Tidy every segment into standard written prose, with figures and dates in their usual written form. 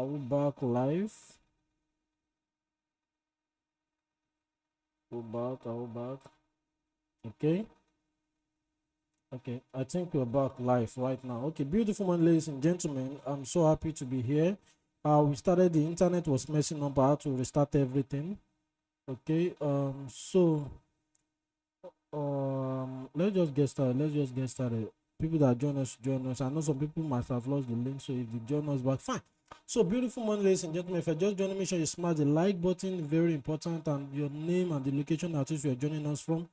Are we back live? We're back. Are we back? Okay. Okay. I think we're back live right now. Okay, beautiful man, ladies and gentlemen. I'm so happy to be here. We started, the internet was messing up. I had to restart everything. Okay. Let's just get started. People that join us. I know some people might have lost the link, so if they join us back, fine. So, beautiful morning, ladies and gentlemen. If you're just joining, make sure you smash the like button, very important, and your name and the location that is you're joining us from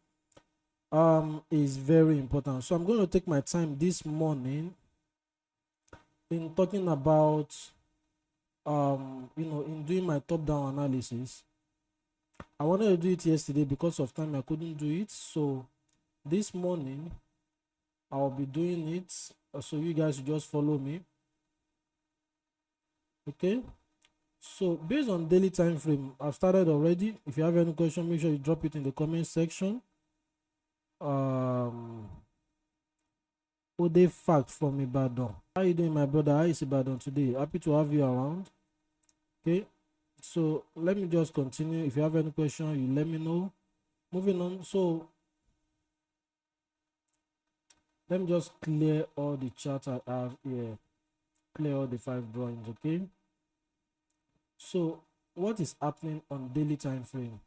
is very important. So I'm going to take my time this morning in talking about in doing my top-down analysis. I wanted to do it yesterday, because of time I couldn't do it. So this morning I'll be doing it, so you guys just follow me. Okay, so based on daily time frame, I've started already. If you have any question, make sure you drop it in the comment section. Ode fact from Ibadan. How you doing, my brother? How is Ibadan today? Happy to have you around. Okay, so let me just continue. If you have any question, you let me know. Moving on. So let me just clear all the charts I have here. Clear all the 5 drawings. Okay, so what is happening on daily time frame?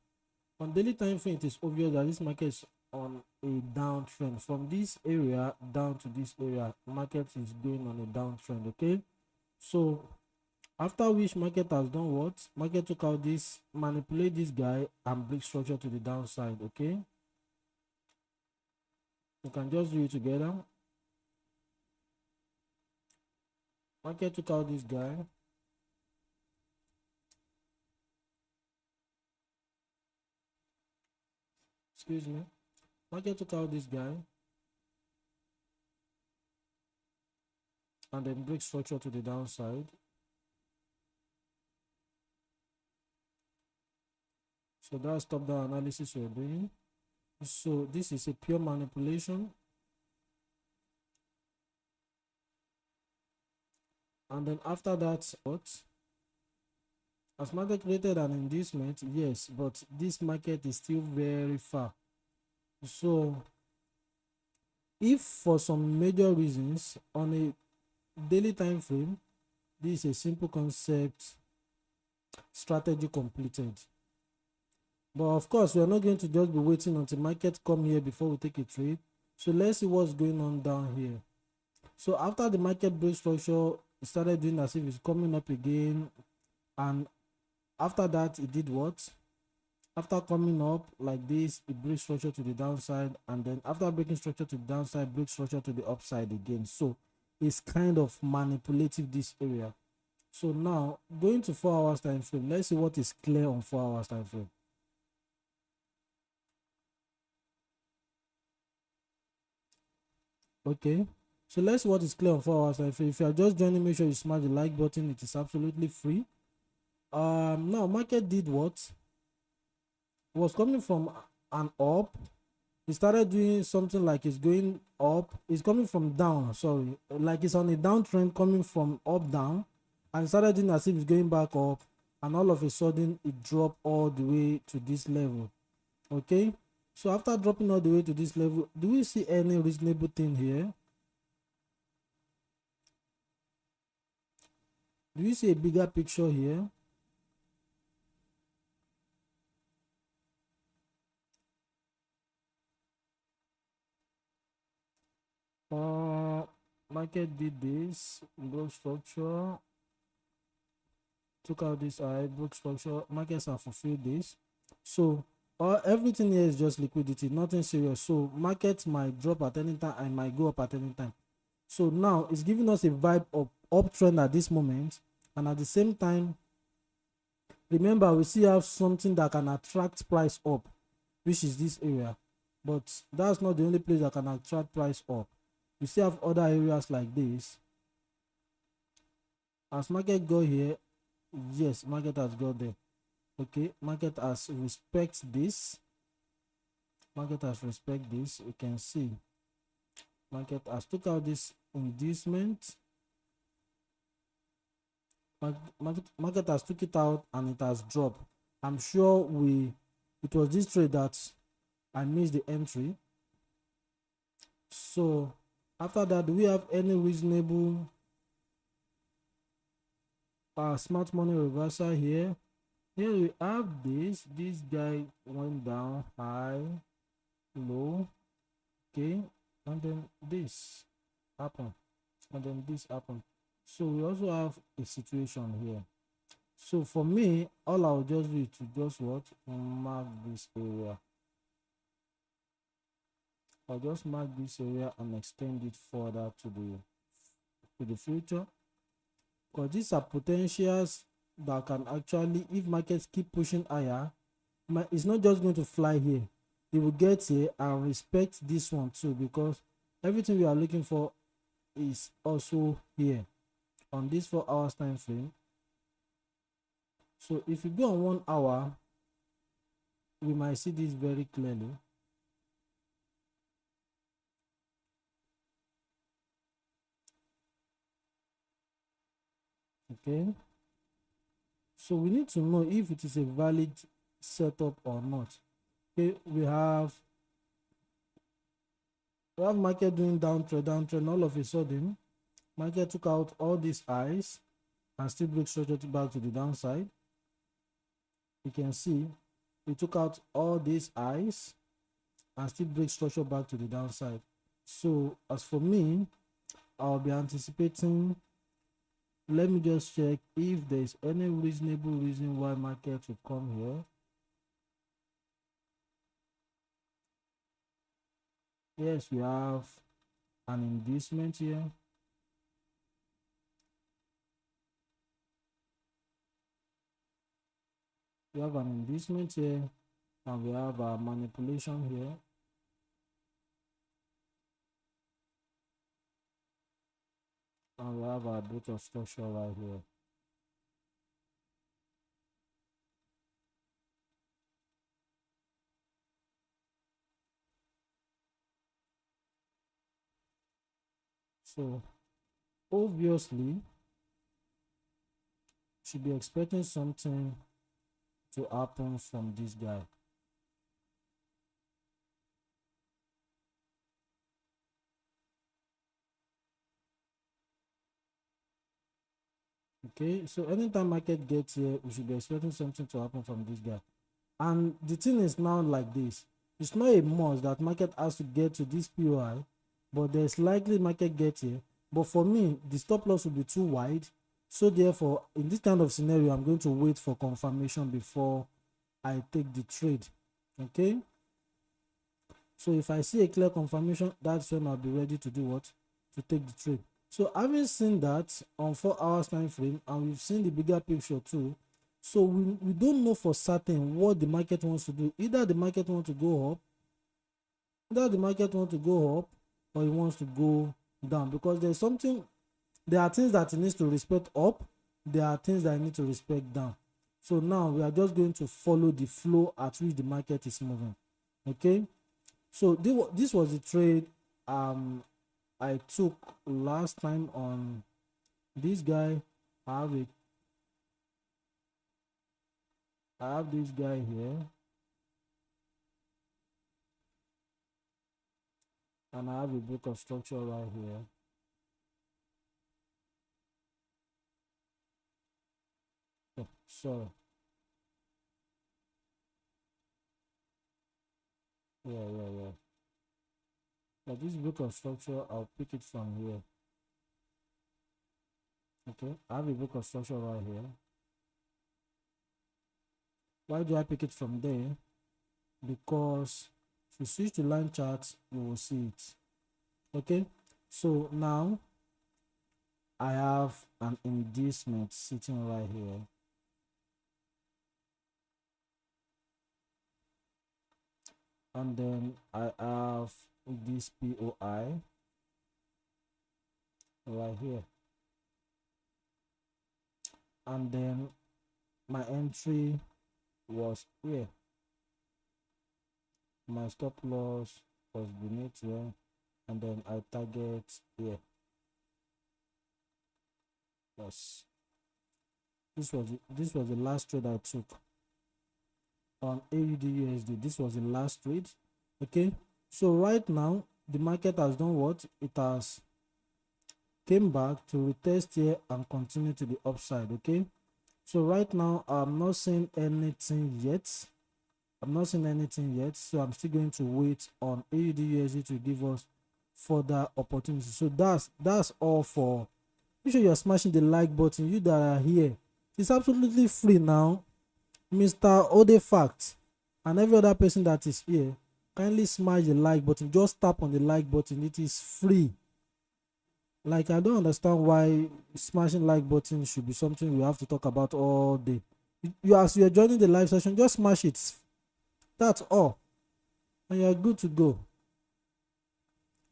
On daily time frame, it is obvious that this market is on a downtrend. From this area down to this area, market is going on a downtrend. Okay, so after which market has done what? Market took out this, manipulate this guy and break structure to the downside. Okay, you can just do it together. Market took out this guy, excuse me, market took out this guy and then break structure to the downside. So that's top down analysis we're doing. So this is a pure manipulation. And then after that, what? Has market created an inducement? Yes, but this market is still very far. So if for some major reasons on a daily time frame, this is a simple concept, strategy completed. But of course, we are not going to just be waiting until market come here before we take a trade. So let's see what's going on down here. So after the market break structure, it started doing as if it's coming up again, and after that it did what? After coming up like this, it breaks structure to the downside, and then after breaking structure to the downside, breaks structure to the upside again. So it's kind of manipulative, this area. So now going to 4 hours time frame, let's see what is clear on 4 hours time frame. Okay, so let's see what is clear on 4 hours time frame. If you are just joining, make sure you smash the like button. It is absolutely free. Now market did what? Was coming from an up. It started doing something like it's going up. It's coming from down, sorry, like it's on a downtrend coming from up down, and started doing as if it's going back up, and all of a sudden it dropped all the way to this level. Okay, so after dropping all the way to this level, do we see any reasonable thing here? Do you see a bigger picture here? Market did this, broke structure, took out this eye, broke structure. Markets have fulfilled this. So everything here is just liquidity, nothing serious. So markets might drop at any time and might go up at any time. So now it's giving us a vibe of uptrend at this moment, and at the same time, remember, we still have something that can attract price up, which is this area. But that's not the only place that can attract price up. We still have other areas like this. As market go here, yes, market has got there. Okay, market has respect this. Market has respect this. You can see market has took out this inducement. market has took it out and it has dropped. I'm sure it was this trade that I missed the entry. So after that, do we have any reasonable smart money reversal here? Here we have this guy went down high, low, okay, and then this happened, and then this happened. So we also have a situation here. So for me, all I'll just do is to just what, mark this area. I'll just mark this area and extend it further to the future, because these are potentials that can actually, if markets keep pushing higher, it's not just going to fly here, it will get here and respect this one too, because everything we are looking for is also here on this 4 hours time frame. So if you go on 1 hour, we might see this very clearly. Okay, so we need to know if it is a valid setup or not. Okay, we have market doing downtrend. All of a sudden market took out all these highs and still break structure back to the downside. You can see we took out all these highs and still break structure back to the downside. So as for me, I'll be anticipating, let me just check if there is any reasonable reason why market will come here. Yes, we have an inducement here. We have an inducement here, and we have a manipulation here. And we have a bit of structure right here. So obviously, should be expecting something to happen from this guy. Okay, so anytime market gets here, we should be expecting something to happen from this guy. And the thing is now like this, it's not a must that market has to get to this POI, but there's likely market get here. But for me, the stop loss will be too wide, so therefore in this kind of scenario, I'm going to wait for confirmation before I take the trade. Okay, so if I see a clear confirmation, that's when I'll be ready to do what, to take the trade. So having seen that on 4 hours time frame, and we've seen the bigger picture too, so we don't know for certain what the market wants to do. Either the market wants to go up, or it wants to go down, because there are things that it needs to respect up, there are things that it needs to respect down. So now we are just going to follow the flow at which the market is moving. Okay, so this was the trade I took last time on this guy. I have this guy here, and I have a bit of structure right here. Oh, sorry. Yeah. But this bit of structure, I'll pick it from here. Okay, I have a bit of structure right here. Why do I pick it from there? Because if you switch to line charts, you will see it. Okay, so now I have an inducement sitting right here. And then I have this POI right here. And then my entry was here. My stop loss was beneath here, and then I target here. Yes. This was the last trade I took on AUD/USD. This was the last trade. Okay, so right now the market has done what? It has came back to retest here and continue to the upside. Okay, so right now I'm not seeing anything yet. So I'm still going to wait on AUD/USD to give us further opportunities. So that's all for. Make sure you're smashing the like button. You that are here, it's absolutely free now. Mr. Odefact and every other person that is here, kindly smash the like button. Just tap on the like button. It is free. Like, I don't understand why smashing like button should be something we have to talk about all day. As you're joining the live session, just smash it. That's all, and you're good to go.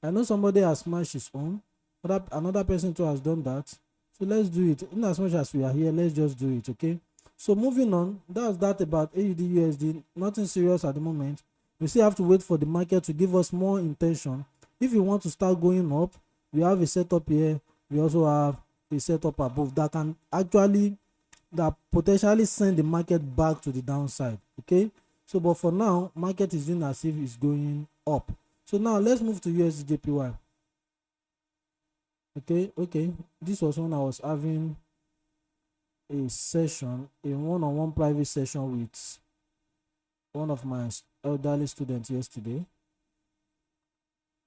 I know somebody has smashed his own, but another person too has done that. So let's do it. In as much as we are here, let's just do it. Okay, so moving on, that's that about AUD/USD. Nothing serious at the moment. We still have to wait for the market to give us more intention. If you want to start going up, we have a setup here. We also have a setup above that can actually potentially send the market back to the downside. Okay, so but for now, market is doing as if it's going up. So now let's move to USD/JPY. Okay, this was when I was having a session, a one-on-one private session with one of my elderly students yesterday.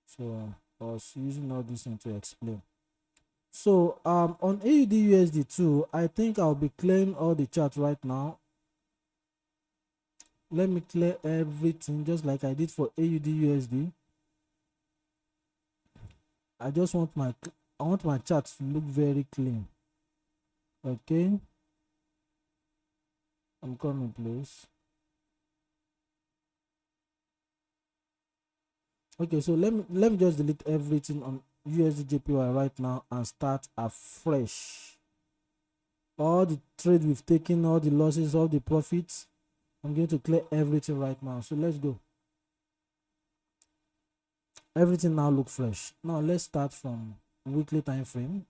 So I was using all this thing to explain. So on AUD/USD too, I think I'll be clearing all the charts right now. Let me clear everything just like I did for AUD/USD. I want my charts to look very clean. Okay, I'm coming, please. Okay, so let me just delete everything on USD/JPY right now and start afresh. All the trade we've taken, all the losses, all the profits, I'm going to clear everything right now. So let's go. Everything now look fresh. Now let's start from weekly time frame.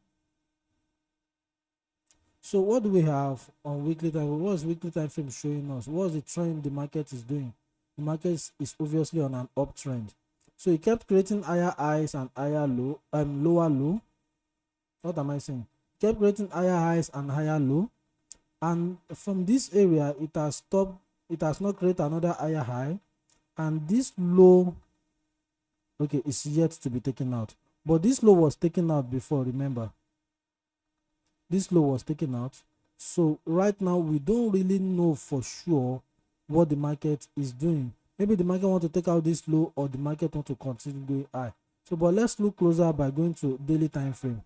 So what do we have on weekly time frame? What is weekly time frame showing us? What's the trend the market is doing? The market is obviously on an uptrend. So it kept creating higher highs and higher low, lower low. What am I saying? It kept creating higher highs and higher low, and from this area it has stopped. It has not created another higher high, and this low, okay, is yet to be taken out. But this low was taken out before. Remember, this low was taken out. So right now we don't really know for sure what the market is doing. Maybe the market want to take out this low, or the market want to continue going high. So but let's look closer by going to daily time frame.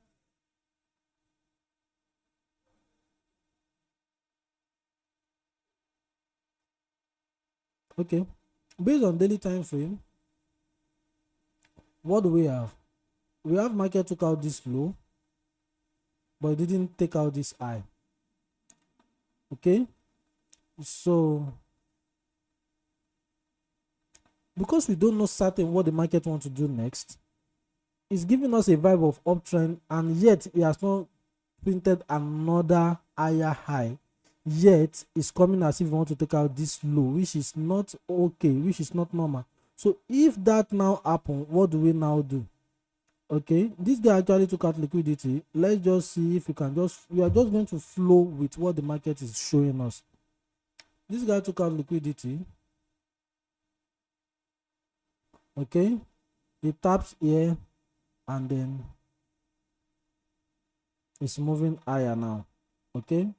Okay, based on daily time frame, what do we have? We have market took out this low, but it didn't take out this high. Okay, so because we don't know certain what the market wants to do next, it's giving us a vibe of uptrend, and yet it has not printed another higher high. Yet it's coming as if we want to take out this low, which is not okay, which is not normal. So if that now happen, what do we now do? Okay, this guy actually took out liquidity. Let's just see if we are just going to flow with what the market is showing us. This guy took out liquidity. Okay, he taps here and then it's moving higher now. Okay,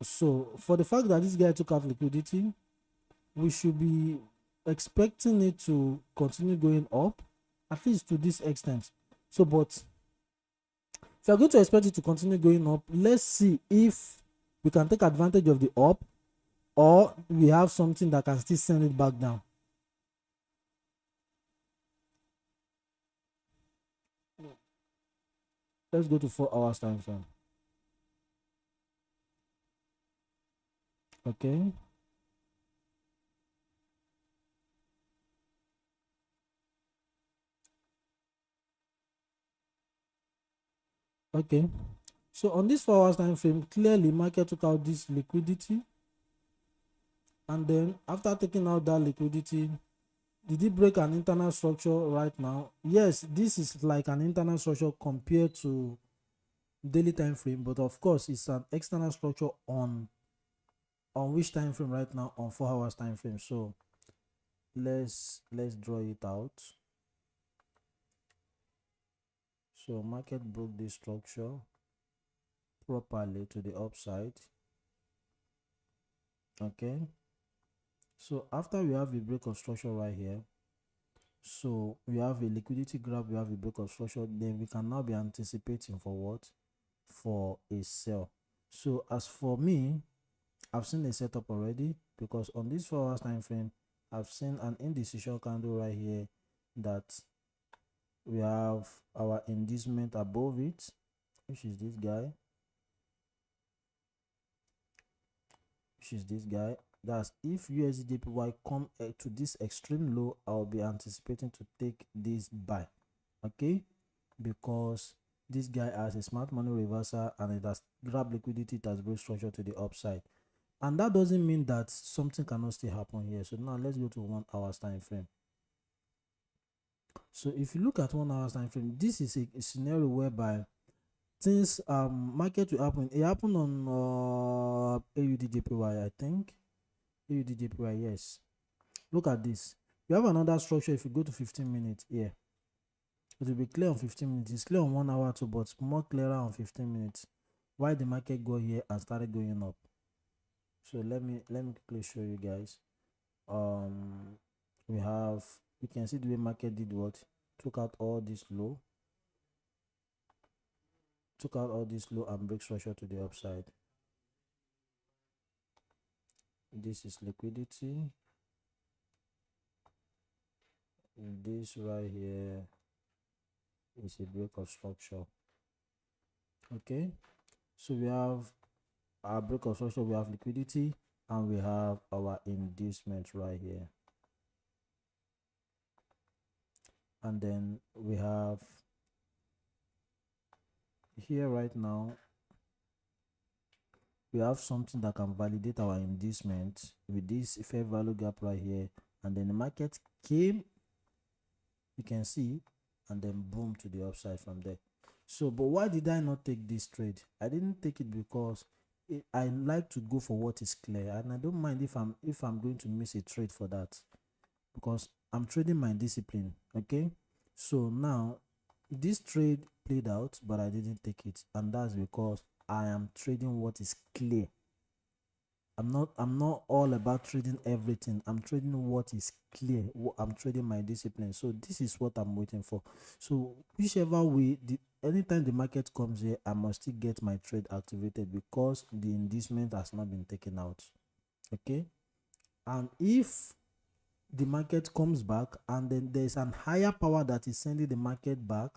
so for the fact that this guy took out liquidity, we should be expecting it to continue going up, at least to this extent. So but if you're going to expect it to continue going up, let's see if we can take advantage of the up, or we have something that can still send it back down. Let's go to 4 hours time frame. Okay, okay, So on this 4 hours time frame, clearly market took out this liquidity, and then after taking out that liquidity, did it break an internal structure right now? Yes, this is like an internal structure compared to daily time frame, but of course it's an external structure on which time frame right now? On 4 hours time frame. So let's draw it out. So market broke this structure properly to the upside. Okay, so after we have a break of structure right here, so we have a liquidity grab, we have a break of structure, then we can now be anticipating for what? For a sell. So as for me, I've seen a setup already, because on this 4 hours time frame, I've seen an indecision candle right here that we have our inducement above it, which is this guy, That's if USDJPY come to this extreme low, I'll be anticipating to take this buy. Okay, because this guy has a smart money reversal and it has grabbed liquidity, it has broke structure to the upside, and that doesn't mean that something cannot still happen here. So now let's go to 1 hour's time frame. So if you look at 1 hour's time frame, this is a scenario whereby things market will happen. It happened on AUDJPY, I think. AUDJPY, yes. Look at this. You have another structure. If you go to 15 minutes here, it will be clear on 15 minutes. It's clear on 1 hour too, but more clearer on 15 minutes. Why the market go here and started going up? So let me quickly show you guys. You can see the way market did what? Took out all this low and break structure to the upside. This is liquidity. This right here is a break of structure. Okay, so we have our break of structure, we have liquidity, and we have our inducement right here, and then we have here right now we have something that can validate our inducement with this fair value gap right here, and then the market came, you can see, and then boom to the upside from there. So but why did I not take this trade? I didn't take it because I like to go for what is clear, and I don't mind if I'm going to miss a trade for that, because I'm trading my discipline. Okay, so now this trade played out, but I didn't take it, and that's because I am trading what is clear. I'm not all about trading everything. I'm trading what is clear. I'm trading my discipline. So this is what I'm waiting for. So whichever way, anytime the market comes here, I must still get my trade activated because the inducement has not been taken out. Okay, and if the market comes back and then there's an higher power that is sending the market back,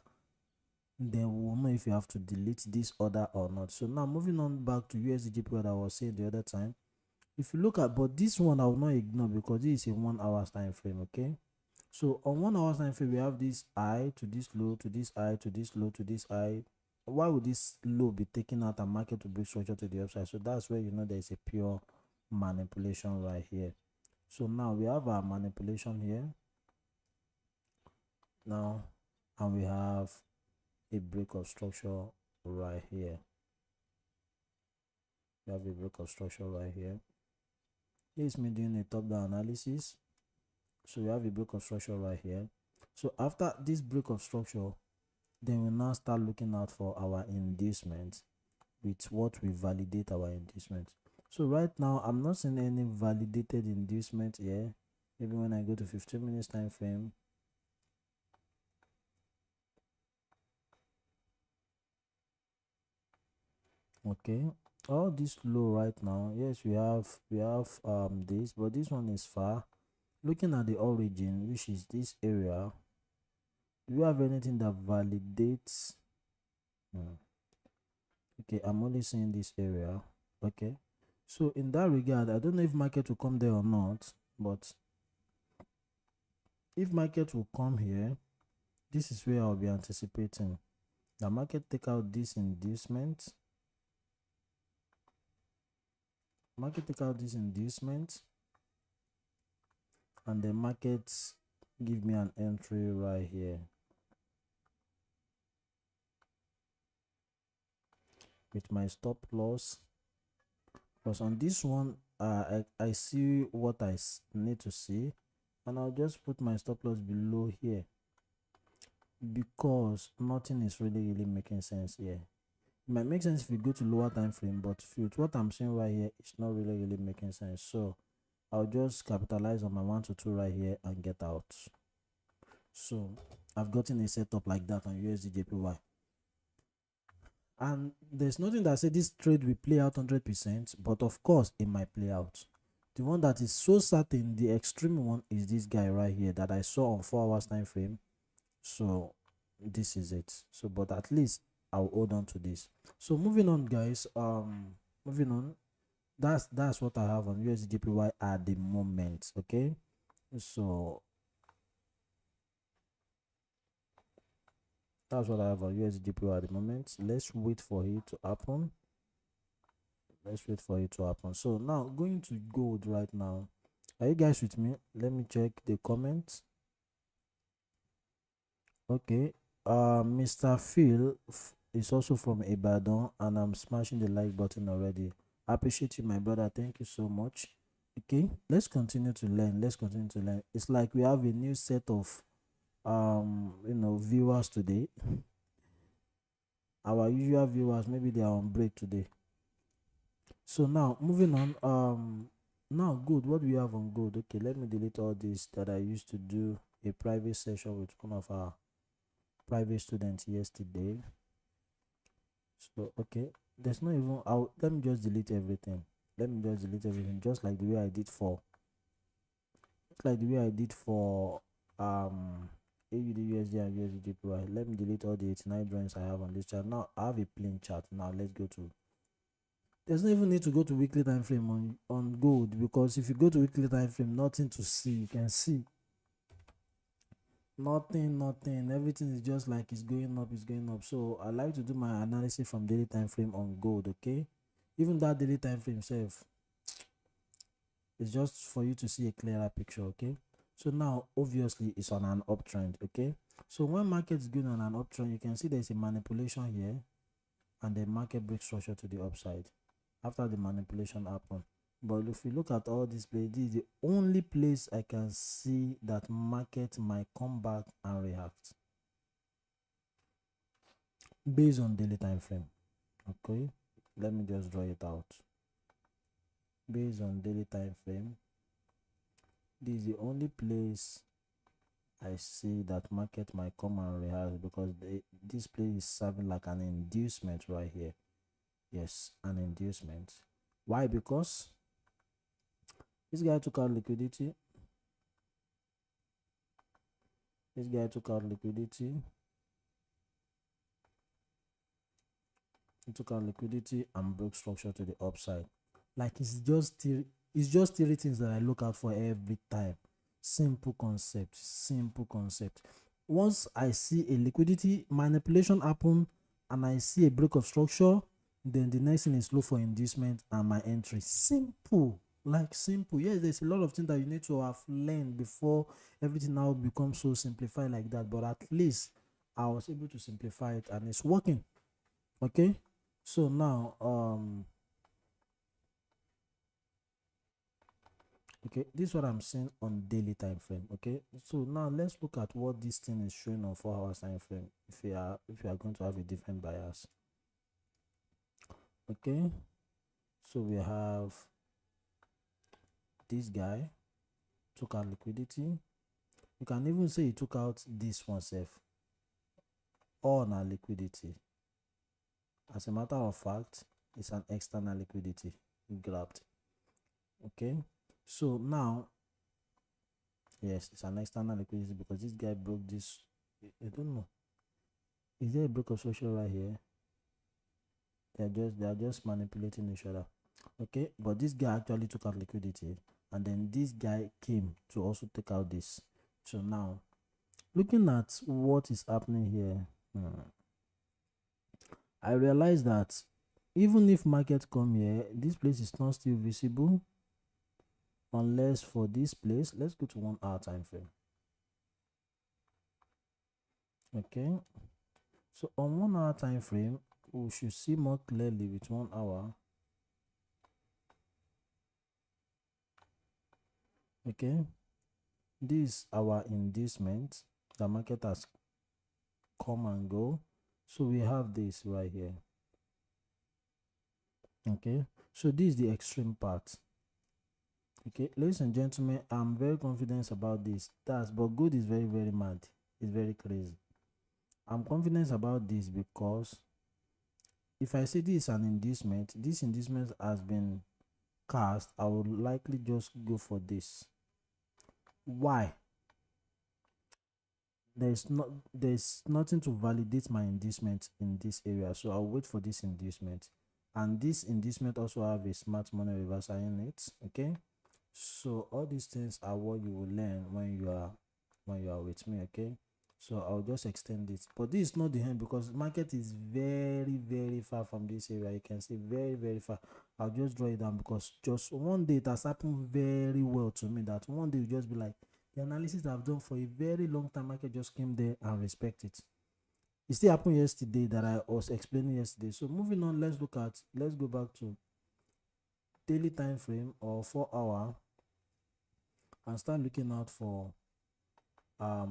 then we'll know if you have to delete this order or not. So now moving on back to USDJP, what I was saying the other time. If you look at, but this one I will not ignore because this is a 1 hour's time frame. Okay, so on 1 hour's time frame, we have this high to this low to this high to this low to this high. Why would this low be taken out and market to break structure to the upside? So that's where you know there is a pure manipulation right here. So now we have our manipulation here now, and we have a break of structure right here. We have a break of structure right here. This is me doing a top-down analysis. So we have a break of structure right here. So after this break of structure, then we now start looking out for our inducement with what we validate our inducement. So right now I'm not seeing any validated inducement here. Maybe when I go to 15 minutes time frame, okay, all this low right now, yes, we have this, but this one is far. Looking at the origin, which is this area, do you have anything that validates? Okay, I'm only seeing this area. Okay, so in that regard, I don't know if market will come there or not, but if market will come here, this is where I'll be anticipating the market take out this inducement market take out this inducement, and the market give me an entry right here with my stop loss, because on this one I see what I need to see, and I'll just put my stop loss below here, because nothing is really making sense here. It might make sense if you go to lower time frame, but with what I'm seeing right here, it's not really making sense. So I'll just capitalize on my 1 to 2 right here and get out. So I've gotten a setup like that on USD/JPY, and there's nothing that says this trade will play out 100%, but of course it might play out. The one that is so certain, the extreme one, is this guy right here that I saw on 4 hours time frame. So this is it. So but at least I'll hold on to this. So moving on, guys, moving on, that's what I have on USD/JPY at the moment. Okay, so that's what I have on USD/JPY at the moment. Let's wait for it to happen. So now going to gold right now. Are you guys with me? Let me check the comments. Okay, Mr. Phil is also from Ibadan, and I'm smashing the like button already. I appreciate you, my brother. Thank you so much. Okay, let's continue to learn. It's like we have a new set of viewers today. Our usual viewers, maybe they are on break today. So now moving on, now good, what do we have on gold? Okay, let me delete all this that I used to do a private session with one of our private students yesterday. So okay, there's not even let me just delete everything. Just like the way I did for AUD USD and USD/JPY. Let me delete all the 89 drawings I have on this chart. Now I have a plain chart. Now let's go to, there's no even need to go to weekly time frame on gold, because if you go to weekly time frame, nothing to see. You can see nothing, everything is just like it's going up. So I like to do my analysis from daily time frame on gold. Okay, even that daily time frame itself is just for you to see a clearer picture. Okay, so now obviously it's on an uptrend. Okay, so when market is going on an uptrend, you can see there's a manipulation here, and the market breaks structure to the upside after the manipulation happened. But if you look at all these places, this is the only place I can see that market might come back and react based on daily time frame. Okay, let me just draw it out. Based on daily time frame, this is the only place I see that market might come and react, because this place is serving like an inducement right here. Yes, an inducement. Why? Because this guy took out liquidity. He took out liquidity and broke structure to the upside. Like it's just three things that I look out for every time. Simple concept. Once I see a liquidity manipulation happen and I see a break of structure, then the next thing is look for inducement and my entry. Simple. Yes, there's a lot of things that you need to have learned before everything now becomes so simplified like that, but at least I was able to simplify it and it's working. Okay, so now okay, this is what I'm seeing on daily time frame. Okay, so now let's look at what this thing is showing on 4 hours time frame if you are going to have a different bias. Okay, so we have this guy took out liquidity. You can even say he took out this one self on our liquidity. As a matter of fact, it's an external liquidity grabbed. Okay, so now yes, it's an external liquidity because this guy broke this. I don't know, is there a break of social right here? They are just manipulating each other. Okay, but this guy actually took out liquidity, and then this guy came to also take out this. So now looking at what is happening here, I realize that even if market come here, this place is not still visible unless for this place. Let's go to 1 hour time frame. Okay, so on 1 hour time frame, we should see more clearly with 1 hour. Okay, this our inducement. The market has come and go, so we have this right here. Okay, so this is the extreme part. Okay, ladies and gentlemen, I'm very confident about this. But gold is very, very mad. It's very crazy. I'm confident about this because if I say this is an inducement, this inducement has been cast, I would likely just go for this. Why? There's nothing to validate my inducement in this area, so I'll wait for this inducement. And this inducement also have a smart money reversal in it. Okay, so all these things are what you will learn when you are with me. Okay, so I'll just extend it, but this is not the end because market is very, very far from this area. You can see very, very far. I'll just draw it down because just one day it has happened very well to me that one day you just be like, the analysis I've done for a very long time, market just came there and respect it. It still happened yesterday that I was explaining yesterday. So moving on, let's go back to daily time frame or 4 hour and start looking out for a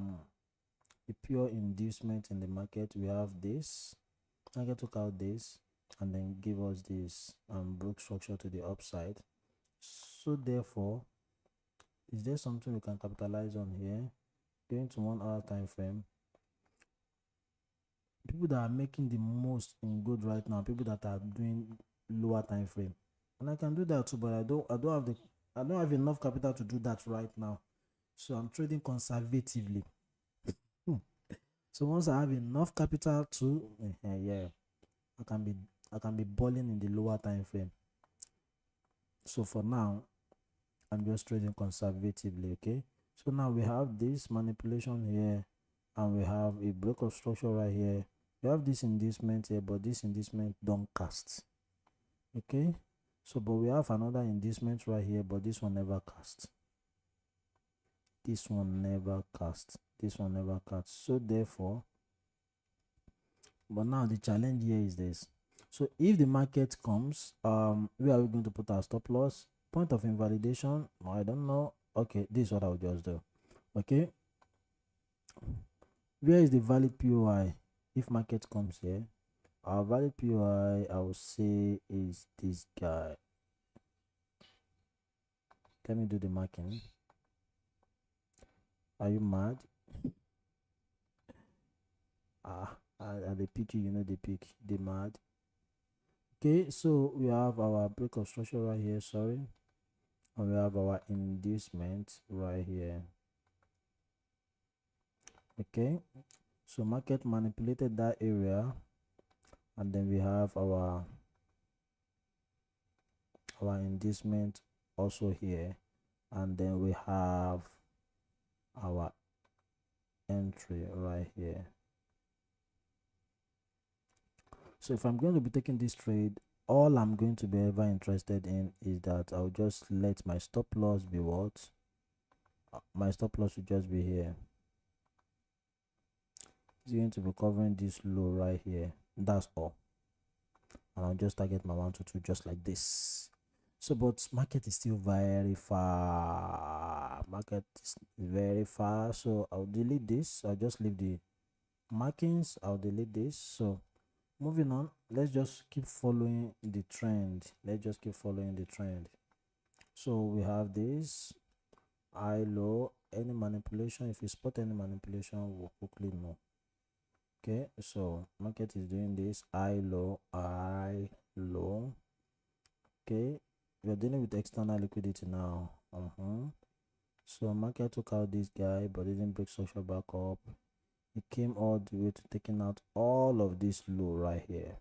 pure inducement in the market. We have this market took out this and then give us this broke structure to the upside. So therefore, is there something we can capitalize on here? Going to 1 hour time frame, people that are making the most in gold right now, people that are doing lower time frame, and I can do that too, but I don't have enough capital to do that right now, so I'm trading conservatively. So once I have enough capital to yeah, I can be balling in the lower time frame. So for now, I'm just trading conservatively. Okay, so now we have this manipulation here and we have a break of structure right here. We have this inducement here, but this inducement don't cast. Okay, so but we have another inducement right here, but this one never cast. This one never cast. This one never cast. So therefore, but now the challenge here is this. So if the market comes, where are we going to put our stop loss? Point of invalidation, I don't know. Okay, this is what I'll just do. Okay, where is the valid POI if market comes here? Our valid POI, I will say, is this guy. Let me do the marking. Are you mad? They pick you know they pick. They mad. Okay, so we have our break of structure right here, sorry, and we have our inducement right here. Okay, so market manipulated that area, and then we have our inducement also here, and then we have our entry right here. So if I'm going to be taking this trade, all I'm going to be ever interested in is that I'll just let my stop loss be what? My stop loss will just be here. It's going to be covering this low right here. That's all. And I'll just target my 1 to 2 just like this. So but market is still very far. Market is very far. So I'll delete this. I'll just leave the markings. I'll delete this. So moving on, let's just keep following the trend. So we have this high low, any manipulation. If you spot any manipulation, we'll quickly know. Okay, so market is doing this high low. Okay, we are dealing with external liquidity now. So market took out this guy but didn't break structure back up. It came all the way to taking out all of this low right here.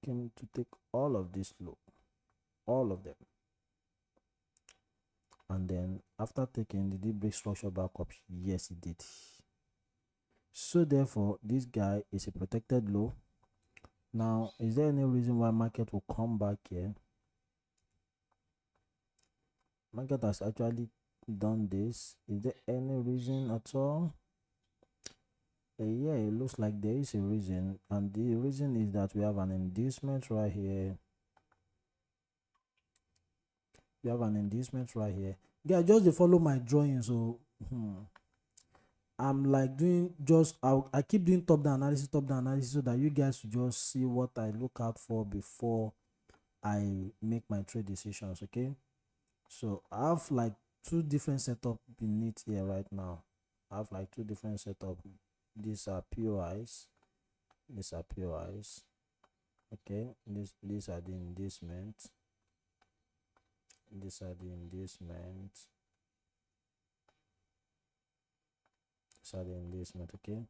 Came to take all of this low, all of them, and then after taking, did it break structure back up? Yes, it did. So therefore, this guy is a protected low. Now, is there any reason why market will come back here? Market has actually done this. Is there any reason at all? Yeah, it looks like there is a reason, and the reason is that we have an inducement right here. We have an inducement right here. Yeah, just to follow my drawing. So I'm like doing I keep doing top down analysis so that you guys should just see what I look out for before I make my trade decisions. Okay, so I have like two different setup beneath here right now. I have like two different setup. These are POIs. These are POIs. Okay, these are the inducement. These are the inducement. These are the inducement. Okay,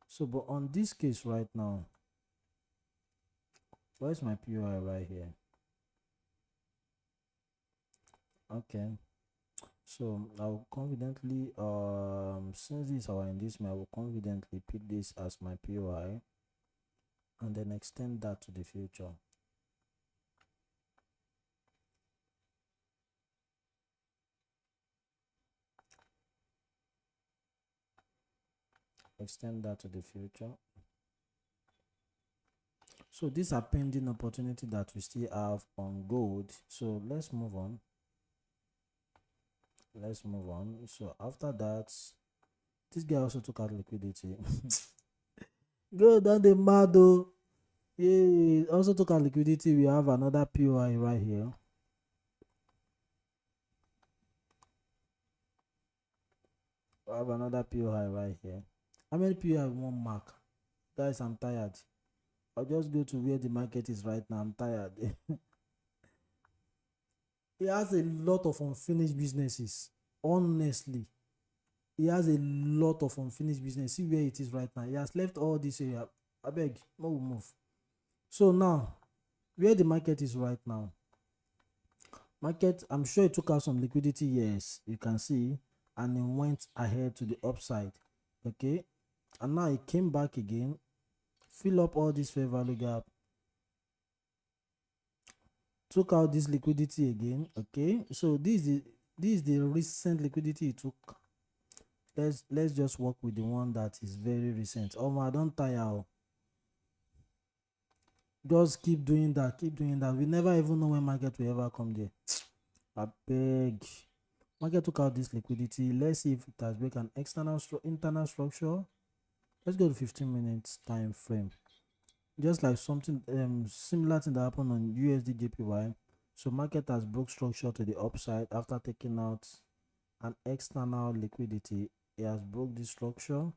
so but on this case right now, where's my POI right here? Okay, so I will confidently since this is our inducement, I will confidently pick this as my POI and then extend that to the future. Extend that to the future. So these are pending opportunity that we still have on gold. So let's move on. So after that, this guy also took out liquidity. Go down the mad though. Yeah, also took out liquidity. We have another POI right here. I have another POI right here. How many POI one mark? Guys, I'm tired. I'll just go to where the market is right now. I'm tired. He has a lot of unfinished businesses. Honestly, he has a lot of unfinished business. See where it is right now. He has left all this area. I beg, no move. So now, where the market is right now. Market, I'm sure it took out some liquidity. Yes, you can see, and it went ahead to the upside. Okay, and now it came back again, fill up all this fair value gap, took out this liquidity again. Okay, so this is the recent liquidity it took. Let's just work with the one that is very recent. Oh my, don't tire. Just keep doing that, we never even know when market will ever come there. I beg. Market took out this liquidity. Let's see if it has break an internal structure. Let's go to 15 minutes time frame. Just like something similar thing that happened on USD JPY. So market has broke structure to the upside after taking out an external liquidity. It has broke this structure.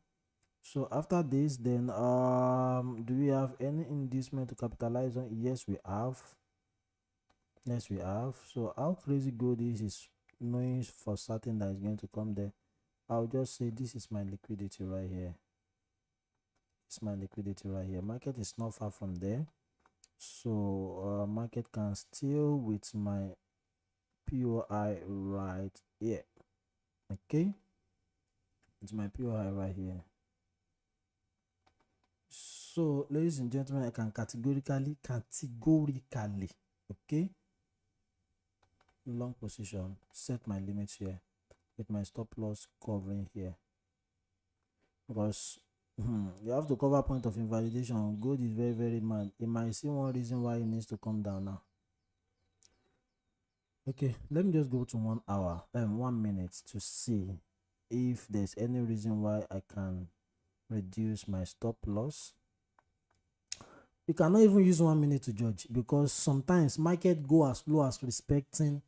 So after this, then do we have any inducement to capitalize on? Yes, we have. So how crazy good is knowing for certain that is going to come there. I'll just say this is my liquidity right here. It's my liquidity right here. Market is not far from there, so market can steal with my POI right here. Okay, it's my POI right here. So ladies and gentlemen, I can categorically, okay, long position, set my limits here with my stop loss covering here, because you have to cover point of invalidation. Gold is very, very mad. You might see one reason why it needs to come down now. Okay, let me just go to 1 hour and 1 minute to see if there's any reason why I can reduce my stop loss. You cannot even use 1 minute to judge, because sometimes market go as low as respecting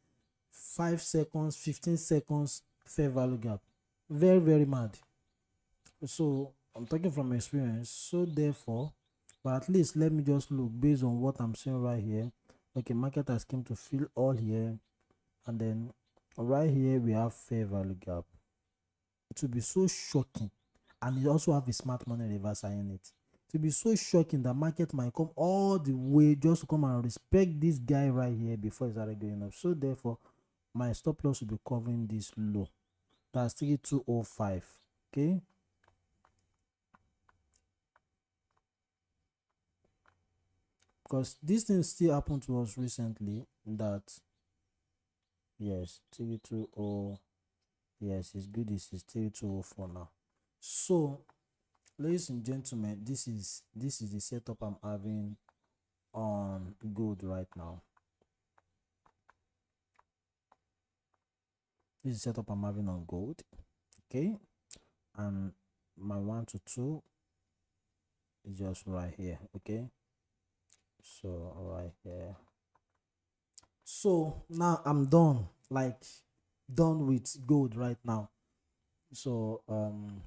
5 seconds, 15 seconds fair value gap. Very, very mad. So I'm talking from experience. So therefore, but at least let me just look based on what I'm seeing right here. Okay, market has come to fill all here, and then right here we have fair value gap. It will be so shocking, and it also have a smart money reversal in it. It will be so shocking that market might come all the way just to come and respect this guy right here before it started going up. So therefore, my stop loss will be covering this low. That's 3205. Okay, because this thing still happened to us recently. That yes, 320. Yes, it's good. This is 320 now. So, ladies and gentlemen, this is the setup I'm having on gold right now. This is the setup I'm having on gold. Okay, and my 1 to 2 is just right here. Okay, so right here. So now I'm done, like done with gold right now. So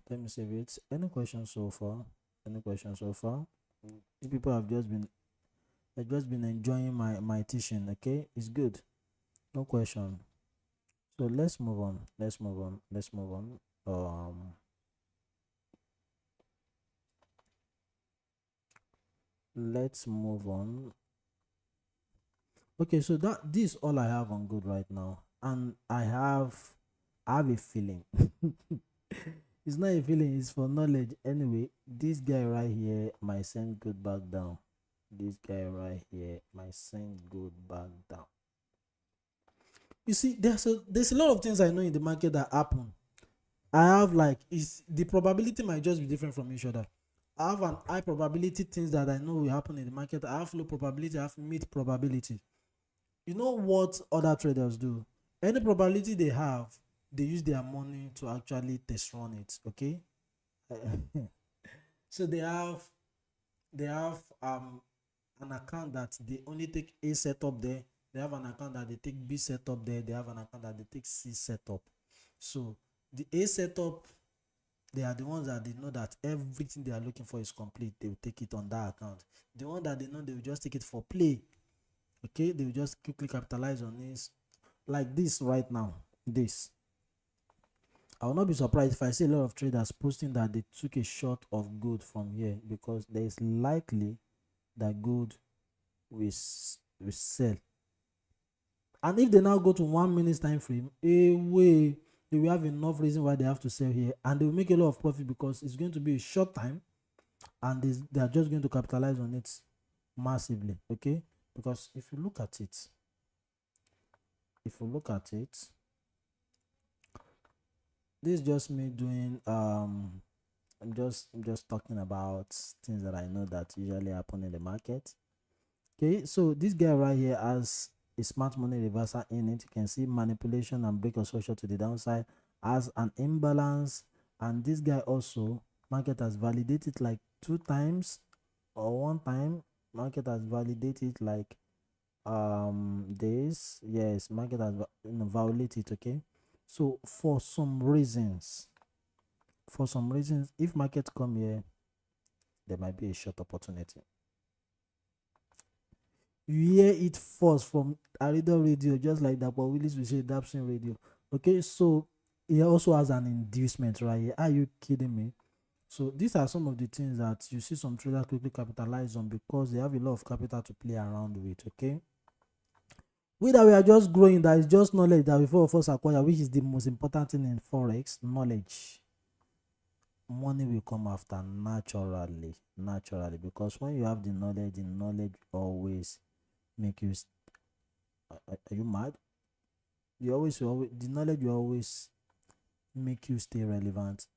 let me save it. Any questions so far? Any questions so far? You people have just been enjoying my teaching. Okay, it's good. No question. So let's move on. Let's move on. Let's move on. Let's move on. Okay, so this is all I have on good right now, and I have a feeling. It's not a feeling, it's for knowledge. Anyway, this guy right here might send good back down. This guy right here might send good back down. You see, there's a lot of things I know in the market that happen. I have like the probability might just be different from each other. I have an high probability things that I know will happen in the market. I have low probability, I have mid probability. You know what other traders do? Any probability they have, they use their money to actually test run it. Okay. So they have an account that they only take A setup there. They have an account that they take B setup there. They have an account that they take C setup. So the A setup, they are the ones that they know that everything they are looking for is complete. They will take it on that account. The one that they know, they will just take it for play. Okay, they will just quickly capitalize on this, like this right now. This, I will not be surprised if I see a lot of traders posting that they took a shot of gold from here, because there is likely that gold will sell. And if they now go to 1 minute time frame, they will have enough reason why they have to sell here, and they will make a lot of profit because it's going to be a short time, and they are just going to capitalize on it massively. Okay, because if you look at it, this is just me doing I'm just talking about things that I know that usually happen in the market. Okay, so this guy right here has a smart money reversal in it. You can see manipulation and break of structure to the downside, has an imbalance, and this guy also, market has validated like 2 times or 1 time. Market has validated like this. Yes, market has violated. Okay, so for some reasons, if market come here, there might be a short opportunity. You hear it first from Aridoh radio, just like that, but Willis will say Dapsin radio. Okay, so he also has an inducement right here. Are you kidding me? So these are some of the things that you see some traders quickly capitalize on because they have a lot of capital to play around with. Okay, we are just growing. That is just knowledge that we four of us acquire, which is the most important thing in Forex. Knowledge. Money will come after naturally, because when you have the knowledge always make you are you mad? You always the knowledge will always make you stay relevant.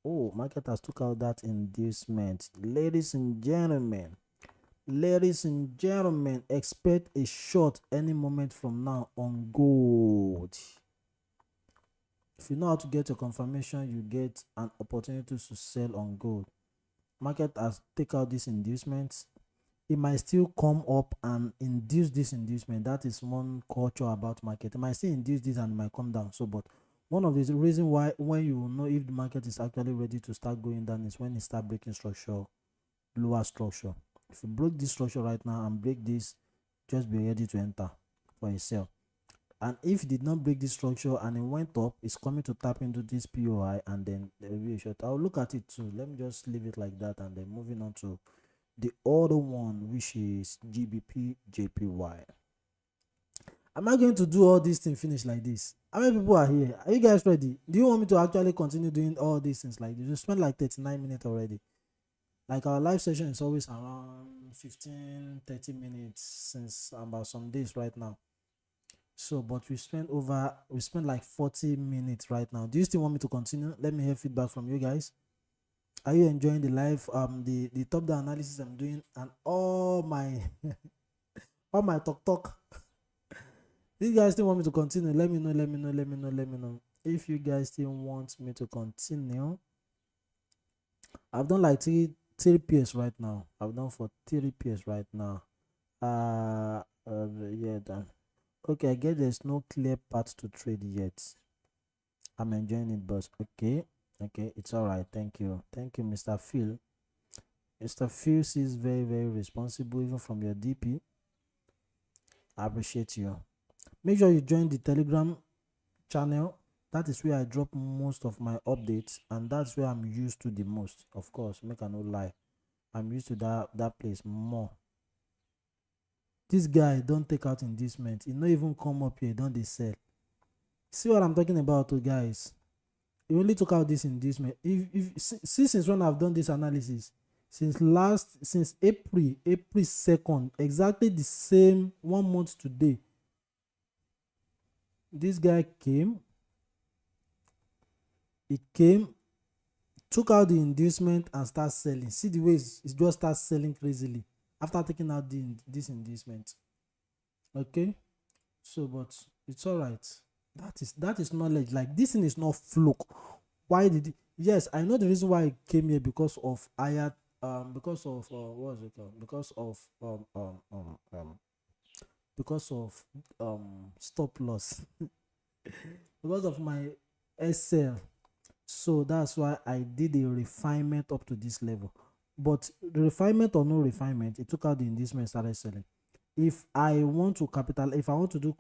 Oh, market has took out that inducement. Ladies and gentlemen, expect a short any moment from now on gold. If you know how to get your confirmation, you get an opportunity to sell on gold. Market has take out this inducement. It might still come up and induce this inducement. That is one culture about market. It might still induce this and it might come down. So, but one of the reasons why when you will know if the market is actually ready to start going down is when it start breaking structure, lower structure. If you break this structure right now and break this, just be ready to enter for a sell. And if it did not break this structure and it went up, it's coming to tap into this POI, and then there will be a short. I'll look at it too. Let me just leave it like that, and then moving on to the other one, which is GBP JPY. Am I going to do all these things finish like this? How many people are here? Are you guys ready? Do you want me to actually continue doing all these things like this? You spent like 39 minutes already. Like our live session is always around 15-30 minutes since about some days right now. So but we spent like 40 minutes right now. Do you still want me to continue? Let me hear feedback from you guys. Are you enjoying the live the top down analysis I'm doing and all my all my talk? If you guys still want me to continue, let me know. If you guys still want me to continue, I've done like three pairs right now. I've done for 3 pairs right now. Yeah, done. Okay, I guess there's no clear path to trade yet. I'm enjoying it, boss. Okay, it's all right. Thank you, Mr. Phil. Mr. Phil is very, very responsible, even from your DP. I appreciate you. Make sure you join the Telegram channel. That is where I drop most of my updates, and that's where I'm used to the most. Of course, make I no lie, I'm used to that place more. This guy don't take out inducement. He not even come up here. Don't they sell? See what I'm talking about, guys? He only took out this inducement. Since when I've done this analysis, since April 2nd, exactly the same 1 month today, this guy came. He came, took out the inducement and start selling. See the way it just starts selling crazily after taking out this inducement. Okay, so but it's all right. That is knowledge. Like, this thing is not fluke. Why did it? Yes, I know the reason why I came here, because of because of what was it called? Because of stop loss because of my SL. So that's why I did a refinement up to this level. But the refinement or no refinement, it took out the inducement, started selling. If I want to do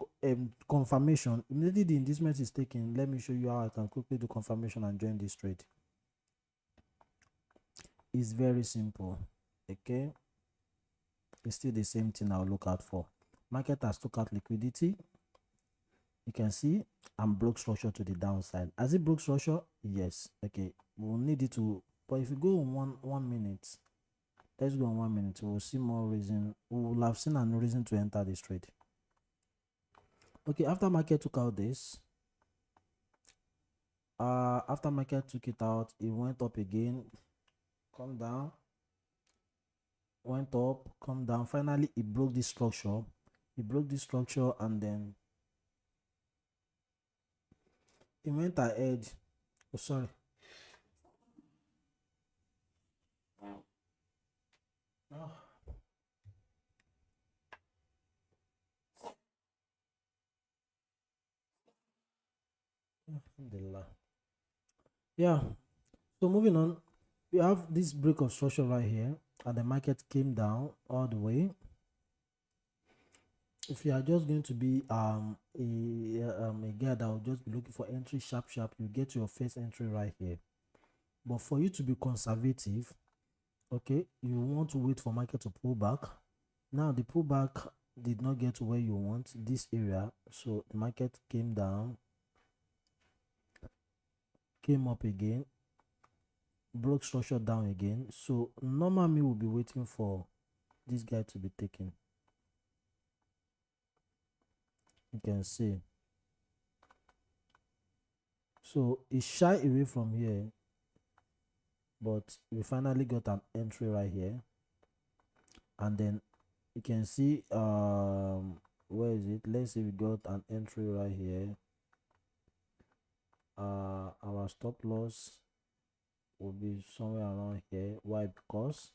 confirmation, immediately the inducement is taken. Let me show you how I can quickly do confirmation and join this trade. It's very simple. Okay, it's still the same thing I'll look out for. Market has took out liquidity. You can see I'm broke structure to the downside. As it broke structure, yes. Okay, we'll need it to, but if you go on one minute, let's go on 1 minute, we'll see more reason. We will have seen an reason to enter this trade. Okay, after market took out this, after market took it out, it went up again, come down, went up, come down. Finally it broke this structure. And then it went ahead. Oh, sorry. Oh. Yeah, so moving on, we have this break of structure right here, and the market came down all the way. If you are just going to be a guy that will just be looking for entry sharp, you get your first entry right here. But for you to be conservative, okay, you want to wait for market to pull back. Now the pullback did not get to where you want, this area, so the market came down, came up again, broke structure down again. So normal me will be waiting for this guy to be taken. You can see, so it's shy away from here, but we finally got an entry right here. And then you can see where is it? Let's say we got an entry right here. Our stop loss will be somewhere around here. Why? Because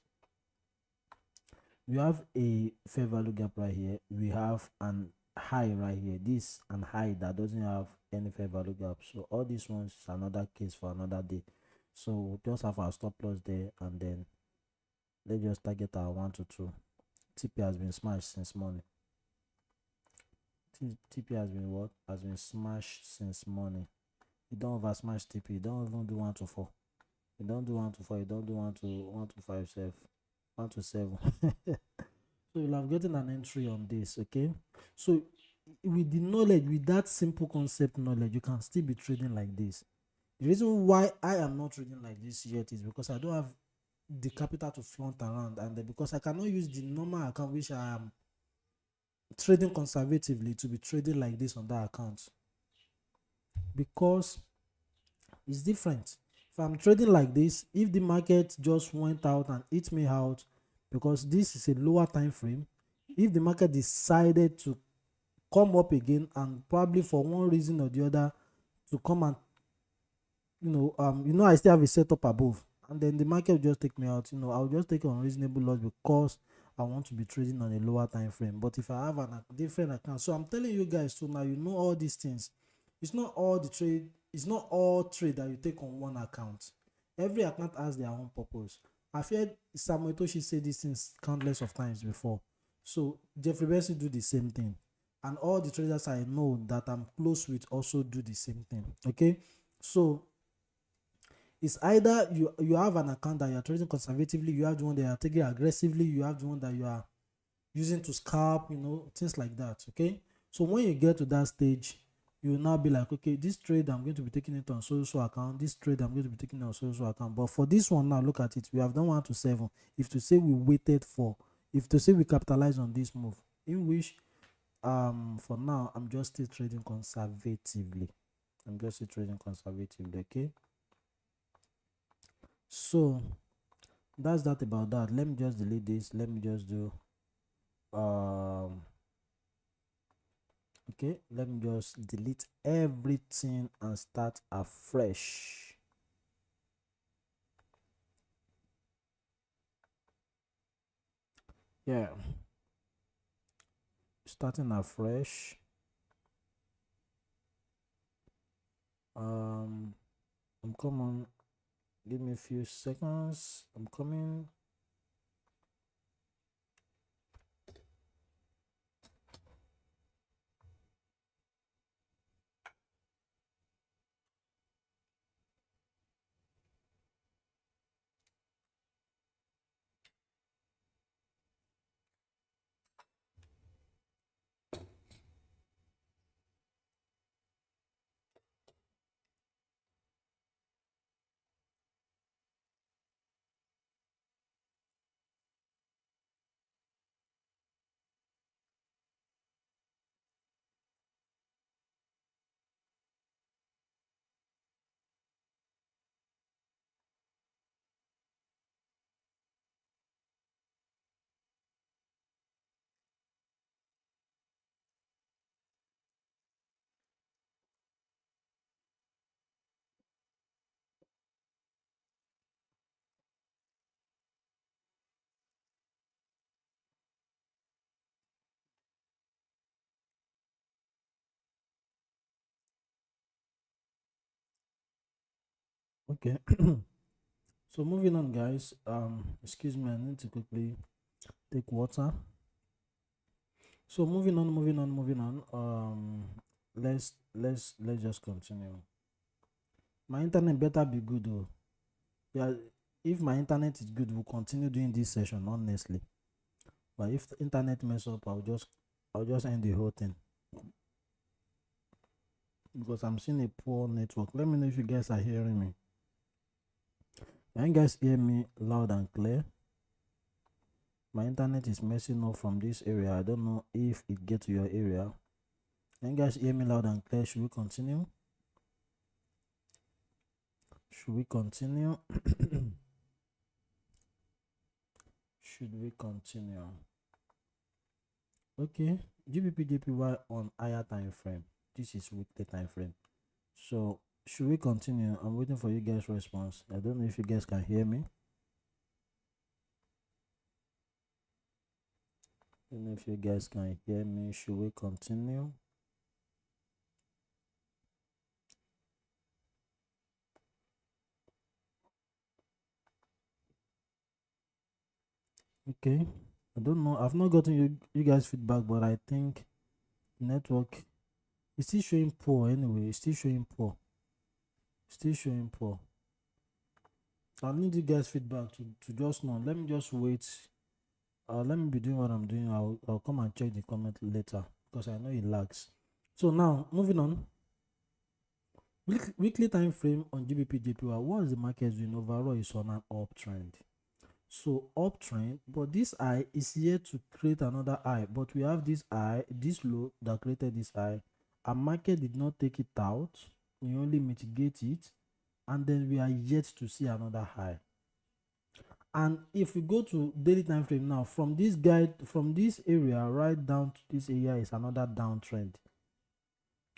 we have a fair value gap right here. We have an high right here, this and high that doesn't have any fair value gap. So all these ones is another case for another day. So we'll just have our stop loss there, and then let's just target our 1 to 2. TP has been smashed since morning. TP has been what? Has been smashed since morning. You don't over smash TP. You don't even do 1 to 4. You don't do 1 to 4. You don't do 1 to 5 self. 1 to 7. So you'll have gotten an entry on this. Okay, so with the knowledge, with that simple concept knowledge, you can still be trading like this. The reason why I am not trading like this yet is because I don't have the capital to flaunt around, and then because I cannot use the normal account which I am trading conservatively to be trading like this on that account, because it's different. If I'm trading like this, if the market just went out and hit me out, because this is a lower time frame, if the market decided to come up again and probably for one reason or the other to come and I still have a setup above, and then the market will just take me out, I'll just take an unreasonable loss because I want to be trading on a lower time frame. But if I have a different account, so I'm telling you guys, so now you know all these things. It's not all trade that you take on one account. Every account has their own purpose. I've heard Samuel Toshi say these things countless of times before. So Jeffrey Bessie do the same thing, and all the traders I know that I'm close with also do the same thing. Okay, so it's either you have an account that you're trading conservatively, you have the one that you're taking aggressively, you have the one that you are using to scalp, things like that. Okay, so when you get to that stage, you will now be like, okay, this trade I'm going to be taking it on so account, this trade I'm going to be taking it on so account. But for this one now, look at it, we have done 1 to 7. If to say we waited for, if to say we capitalize on this move, in which for now I'm just still trading conservatively. Okay, so that's that about that. Let me just delete this. Let me just do okay, let me just delete everything and start afresh. Yeah, starting afresh. I'm coming. Give me a few seconds. I'm coming. Okay. So moving on, guys. Excuse me, I need to quickly take water. So moving on. Let's just continue. My internet better be good though. Yeah, if my internet is good, we'll continue doing this session honestly. But if the internet mess up, I'll just end the whole thing. Because I'm seeing a poor network. Let me know if you guys are hearing me. Can you guys hear me loud and clear? My internet is messing up from this area. I don't know if it gets to your area. Can you guys hear me loud and clear? Should we continue? Should we continue? Should we continue? Okay, GBP/JPY on higher time frame. This is weekly time frame. So should we continue? I'm waiting for you guys' response. I don't know if you guys can hear me. I don't know if you guys can hear me. Should we continue? Okay, I don't know. I've not gotten you guys feedback, but I think network is still showing poor anyway. It's still showing poor. So I need you guys feedback to just know. Let me just wait. Let me be doing what I'm doing. I'll come and check the comment later because I know it lags. So now moving on. Weekly time frame on GBP/JPY. What is the market doing overall? Is on an uptrend. So uptrend, but this high is here to create another high, but we have this high, this low that created this high. Our market did not take it out, we only mitigate it, and then we are yet to see another high. And if we go to daily time frame now, from this guide, from this area right down to this area is another downtrend.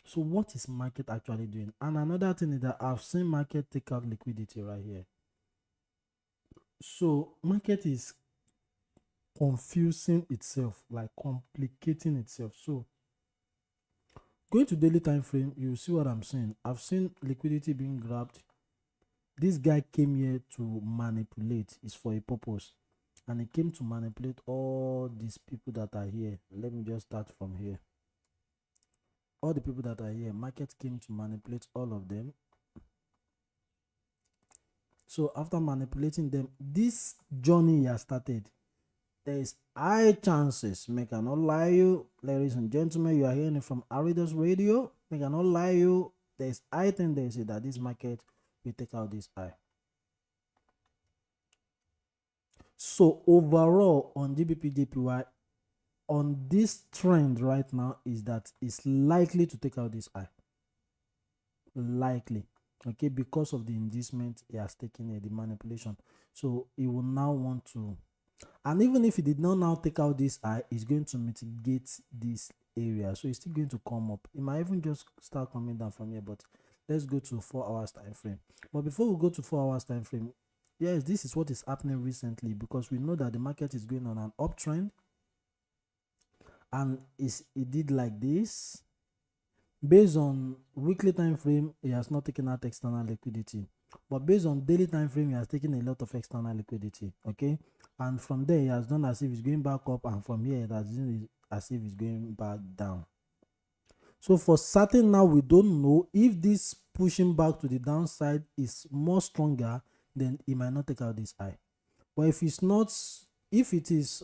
So what is market actually doing? And another thing is that I've seen market take out liquidity right here. So market is confusing itself, like complicating itself. So going to daily time frame, you see what I'm saying. I've seen liquidity being grabbed. This guy came here to manipulate. It's for a purpose, and he came to manipulate all these people that are here. Let me just start from here. All the people that are here, market came to manipulate all of them. So after manipulating them, this journey has started. There is high chances, make I not lie you, ladies and gentlemen, you are hearing it from Aridoh's radio, make I not lie you, there is high tendency that this market will take out this high. So overall on GBP/JPY, on this trend right now, is that it's likely to take out this high. Likely, okay, because of the inducement he has taken here, the manipulation. So he will now want to, and even if he did not now take out this high, he's going to mitigate this area, so it's still going to come up. It might even just start coming down from here, but let's go to 4 hours time frame. But before we go to 4 hours time frame, yes, this is what is happening recently, because we know that the market is going on an uptrend, and it did like this. Based on weekly time frame, it has not taken out external liquidity, but based on daily time frame, it has taken a lot of external liquidity, okay, and from there it has done as if it's going back up, and from here it has done as if it's going back down. So for certain now, we don't know if this pushing back to the downside is more stronger, then it might not take out this high. But if it's not, if it is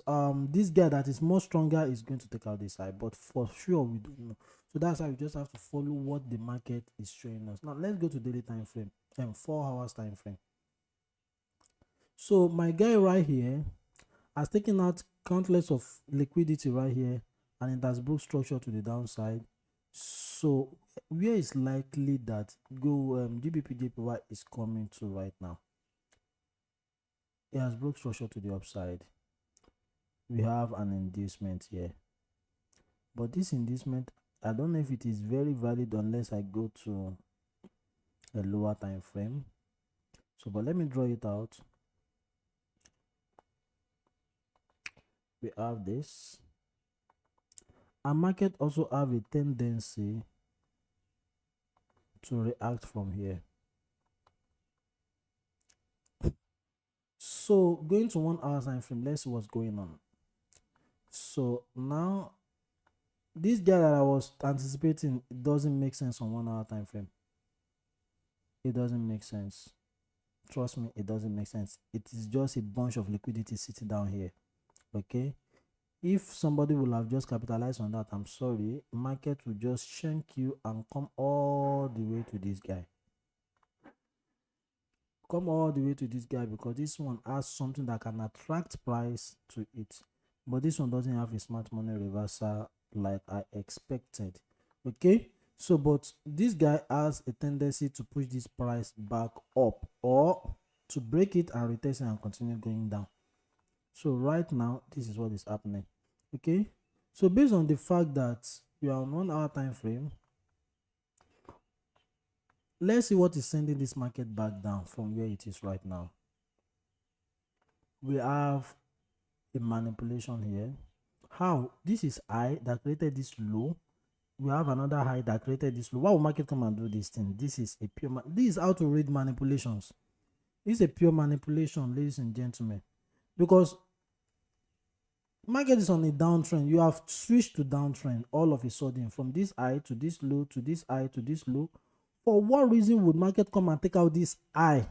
this guy that is more stronger, is going to take out this high, but for sure we don't know. So that's why we just have to follow what the market is showing us. Now let's go to daily time frame and 4 hours time frame. So my guy right here has taken out countless of liquidity right here, and it has broke structure to the downside. So where is likely that GBP/JPY is coming to right now? It has broke structure to the upside. We have an inducement here, but this inducement, I don't know if it is very valid unless I go to a lower time frame. So but let me draw it out. We have this. Our market also have a tendency to react from here. So going to 1 hour time frame, let's see what's going on. So now this guy that I was anticipating, it doesn't make sense on 1 hour time frame. It doesn't make sense. Trust me, it doesn't make sense. It is just a bunch of liquidity sitting down here, okay. If somebody will have just capitalized on that, I'm sorry, market will just shank you and come all the way to this guy. Come all the way to this guy, because this one has something that can attract price to it, but this one doesn't have a smart money reversal like I expected, okay. So but this guy has a tendency to push this price back up, or to break it and retest it and continue going down. So right now, this is what is happening, okay. So based on the fact that we are on 1 hour time frame, let's see what is sending this market back down from where it is right now. We have a manipulation here. How? This is high that created this low. We have another high that created this low. Why will market come and do this thing? This is a pure this is how to read manipulations. This is a pure manipulation, ladies and gentlemen, because market is on a downtrend. You have switched to downtrend all of a sudden, from this high to this low to this high to this low. For what reason would market come and take out this high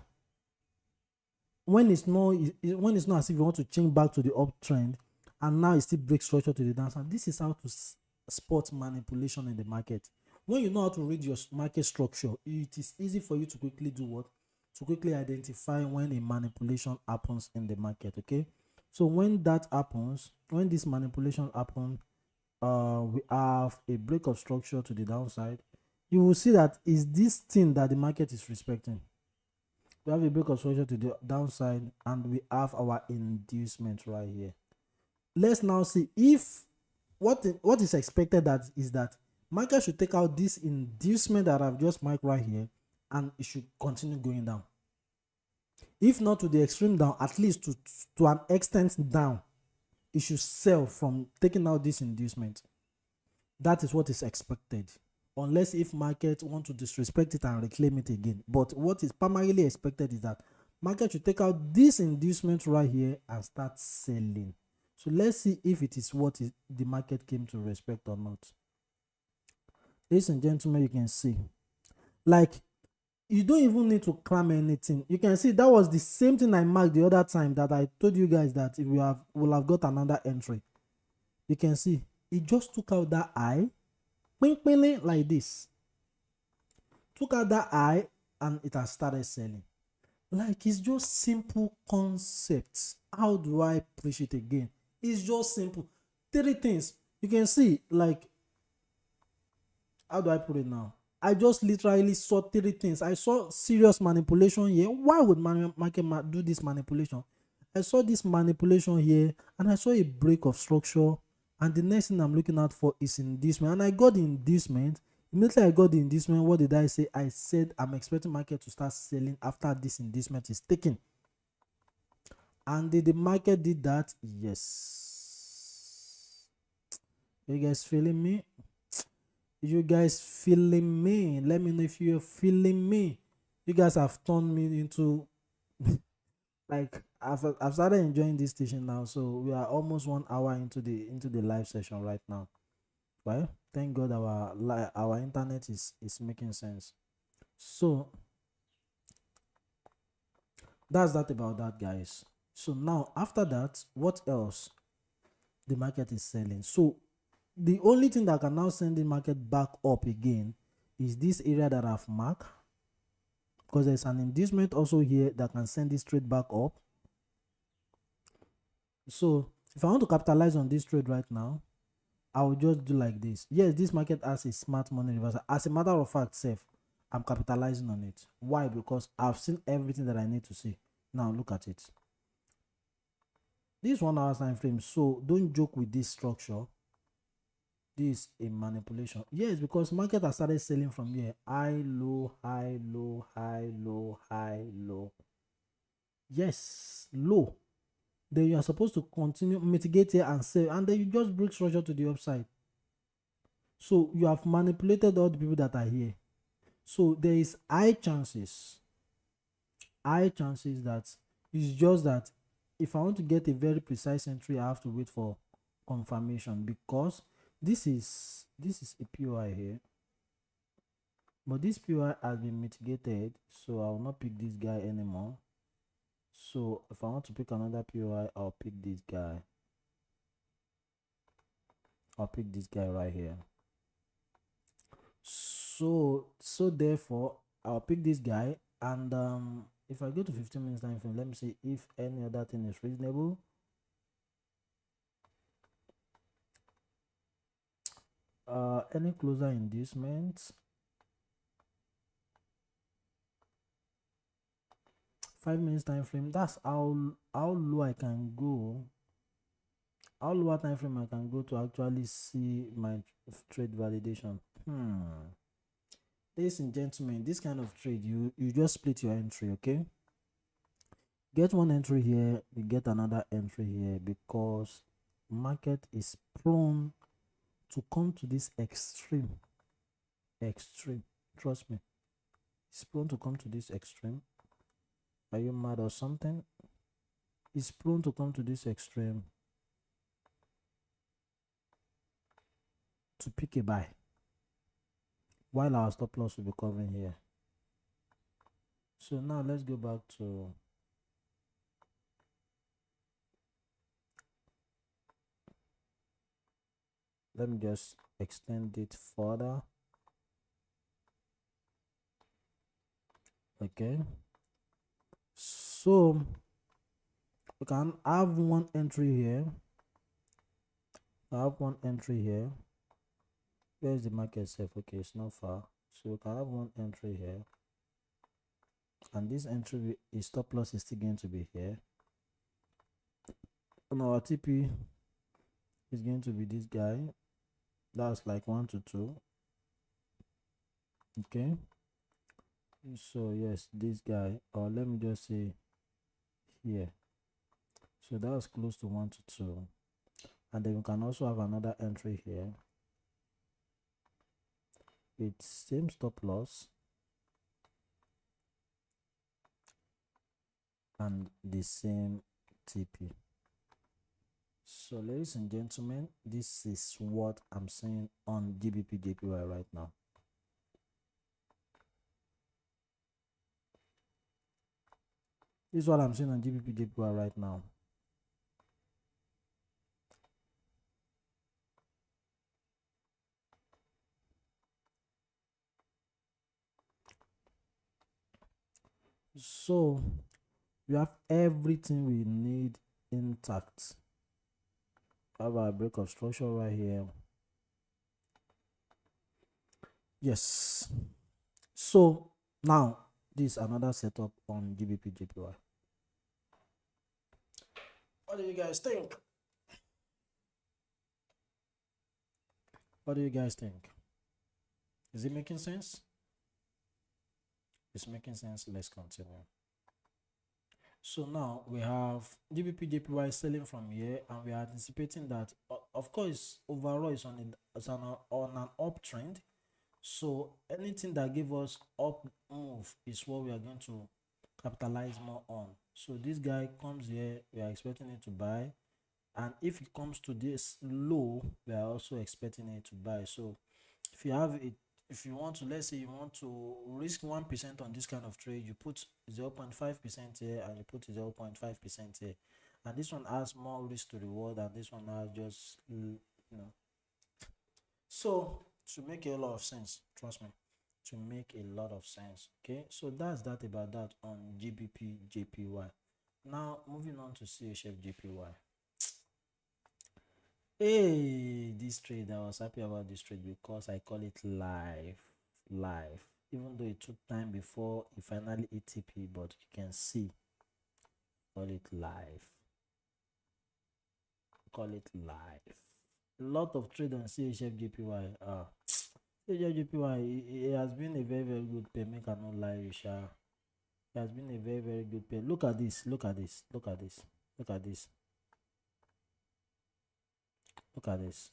when it's not as if you want to change back to the uptrend, and now it still breaks structure to the downside? This is how to spot manipulation in the market. When you know how to read your market structure, it is easy for you to quickly do what? to quickly identify when a manipulation happens in the market. Okay, so when that happens, when this manipulation happens, we have a break of structure to the downside. You will see that is this thing that the market is respecting. We have a break of structure to the downside, and we have our inducement right here. Let's now see if what is expected that is that market should take out this inducement that I've just marked right here, and it should continue going down. If not to the extreme down, at least to an extent down, it should sell from taking out this inducement. That is what is expected, unless if market want to disrespect it and reclaim it again. But what is primarily expected is that market should take out this inducement right here and start selling. So let's see if it is what the market came to respect or not. Ladies and gentlemen, you can see, like, you don't even need to climb anything. You can see that was the same thing I marked the other time that I told you guys that if we'll have got another entry. You can see it just took out that eye, like this. Took out that eye and it has started selling. Like, it's just simple concepts. How do I preach it again? It's just simple. 3 things. You can see, like, how do I put it now? I just literally saw 3 things. I saw serious manipulation here. Why would market do this manipulation? I saw this manipulation here, and I saw a break of structure. And the next thing I'm looking out for is inducement. And I got the inducement. Immediately I got the inducement. What did I say? I said I'm expecting market to start selling after this inducement is taken. And did the market did that? Yes. You guys feeling me? You guys feeling me? Let me know if you're feeling me. You guys have turned me into like I've started enjoying this station now. So we are almost 1 hour into the live session right now. Right? Thank God our internet is making sense. So that's that about that, guys. So now after that, what else? The market is selling. So the only thing that can now send the market back up again is this area that I've marked, because there's an inducement also here that can send this straight back up. So if I want to capitalize on this trade right now, I will just do like this. Yes, this market has a smart money reversal. As a matter of fact, I'm capitalizing on it. Why? Because I've seen everything that I need to see. Now look at it. This 1 hour time frame. So don't joke with this structure. This is a manipulation. Yes, because market has started selling from here. High, low, high, low, high, low, high, low. Yes, low. Then you are supposed to continue mitigate here and sell, and then you just break structure to the upside. So you have manipulated all the people that are here. So there is high chances that it's just that if I want to get a very precise entry, I have to wait for confirmation, because this is a POI here, but this POI has been mitigated, so I will not pick this guy anymore. So if I want to pick another POI, I'll pick this guy. I'll pick this guy right here. So therefore I'll pick this guy, and if I go to 15 minutes time frame, let me see if any other thing is reasonable. Any closer inducements? 5 minutes time frame. That's how low I can go. How lower time frame I can go to actually see my trade validation. Ladies and gentlemen, this kind of trade, you just split your entry. Okay, get one entry here, you get another entry here, because market is prone to come to this extreme. Trust me, it's prone to come to this extreme. Are you mad or something? It's prone to come to this extreme to pick a buy, while our stop loss will be covering here. So now let's go back to let me just extend it further. Okay, So we can have one entry here. I have one entry here. Where is the market safe? Okay, it's not far. So we can have one entry here, and this entry is stop loss is still going to be here. And our TP is going to be this guy. That's like 1 to 2. Okay. So yes, this guy, or let me just say here. So that was close to 1 to 2. And then we can also have another entry here with same stop loss and the same TP. So ladies and gentlemen, this is what I'm saying on GBP JPY right now. This is what I'm saying on GBP JPY right now. So we have everything we need intact. We have our break of structure right here. Yes. So now this is another setup on GBP JPY. What do you guys think? What do you guys think? Is it making sense? It's making sense. Let's continue. So now we have GBP JPY selling from here, and we are anticipating that, of course, overall is on an uptrend. So anything that gives us up move is what we are going to capitalize more on. So this guy comes here, we are expecting it to buy, and if it comes to this low, we are also expecting it to buy. So if you have it, if you want to, let's say you want to risk 1% on this kind of trade, you put 0.5% here and you put 0.5% here, and this one has more risk to reward, and this one has just, you know. So to make a lot of sense, trust me, to make a lot of sense. Okay, so that's that about that on GBP JPY. Now moving on to CHF JPY. Hey, this trade, I was happy about this trade because I call it live, even though it took time before it finally hit TP, but you can see, call it live, a lot of trade on CHF JPY. CHF JPY, it has been a very, very good pay. Make I not lie, you shall. It has been a very, very good pay. Look at this, look at this, look at this, look at this, look at this,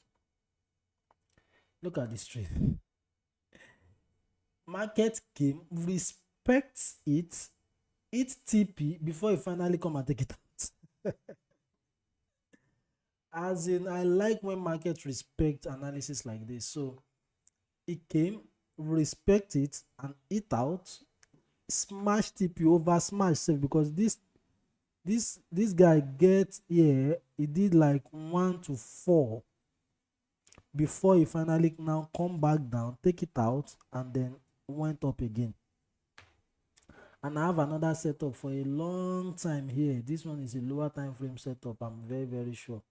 look at this trade. Market came, respect it TP before it finally come and take it out. As in, I like when market respect analysis like this. So it came, respect it, and it out, smash TP over smash safe, because this guy get here, he did like 1 to 4 before he finally now come back down, take it out, and then went up again. And I have another setup for a long time here. This one is a lower time frame setup, I'm very, very sure.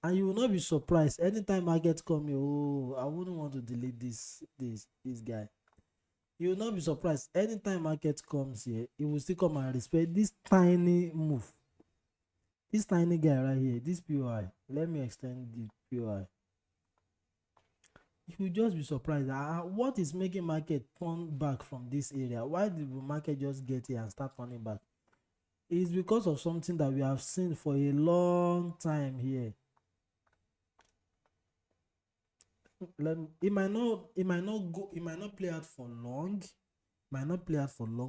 And you will not be surprised anytime market come here. Oh, I wouldn't want to delete this guy. You will not be surprised anytime market comes here, it will still come and respect this tiny move, this tiny guy right here, this POI. Let me extend the POI. You will just be surprised. What is making market turn back from this area? Why did the market just get here and start turning back? It's because of something that we have seen for a long time here. It might not play out for long,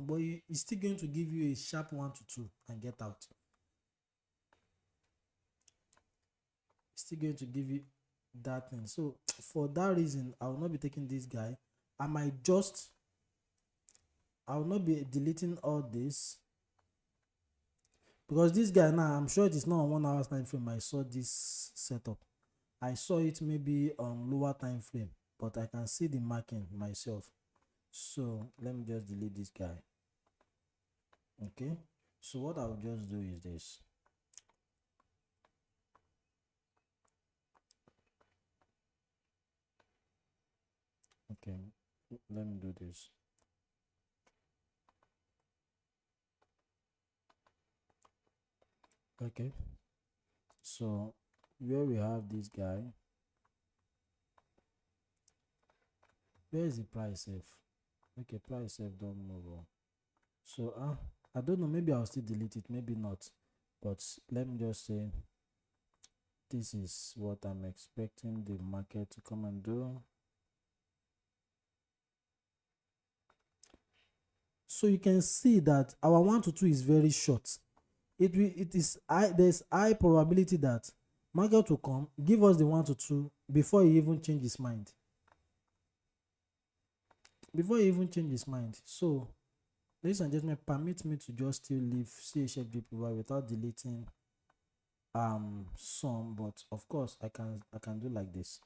but it's still going to give you a sharp 1 to 2 and get out. It's still going to give you that thing. So for that reason, I will not be taking this guy. I will not be deleting all this, because this guy now, I'm sure it is not on 1 hour's time frame. I saw this setup, I saw it maybe on lower time frame, but I can see the marking myself. So let me just delete this guy. Okay, So what I'll just do is this. Okay, let me do this. Okay, so where we have this guy, where is the price safe? Okay, price safe don't move on. So I don't know, maybe I'll still delete it, maybe not, but let me just say this is what I'm expecting the market to come and do. So you can see that our 1 to 2 is very short. There's high probability that market will come, give us the 1 to 2 before he even change his mind. So ladies and gentlemen, permit me to just still leave CHFJPY without deleting some, but of course I can do like this.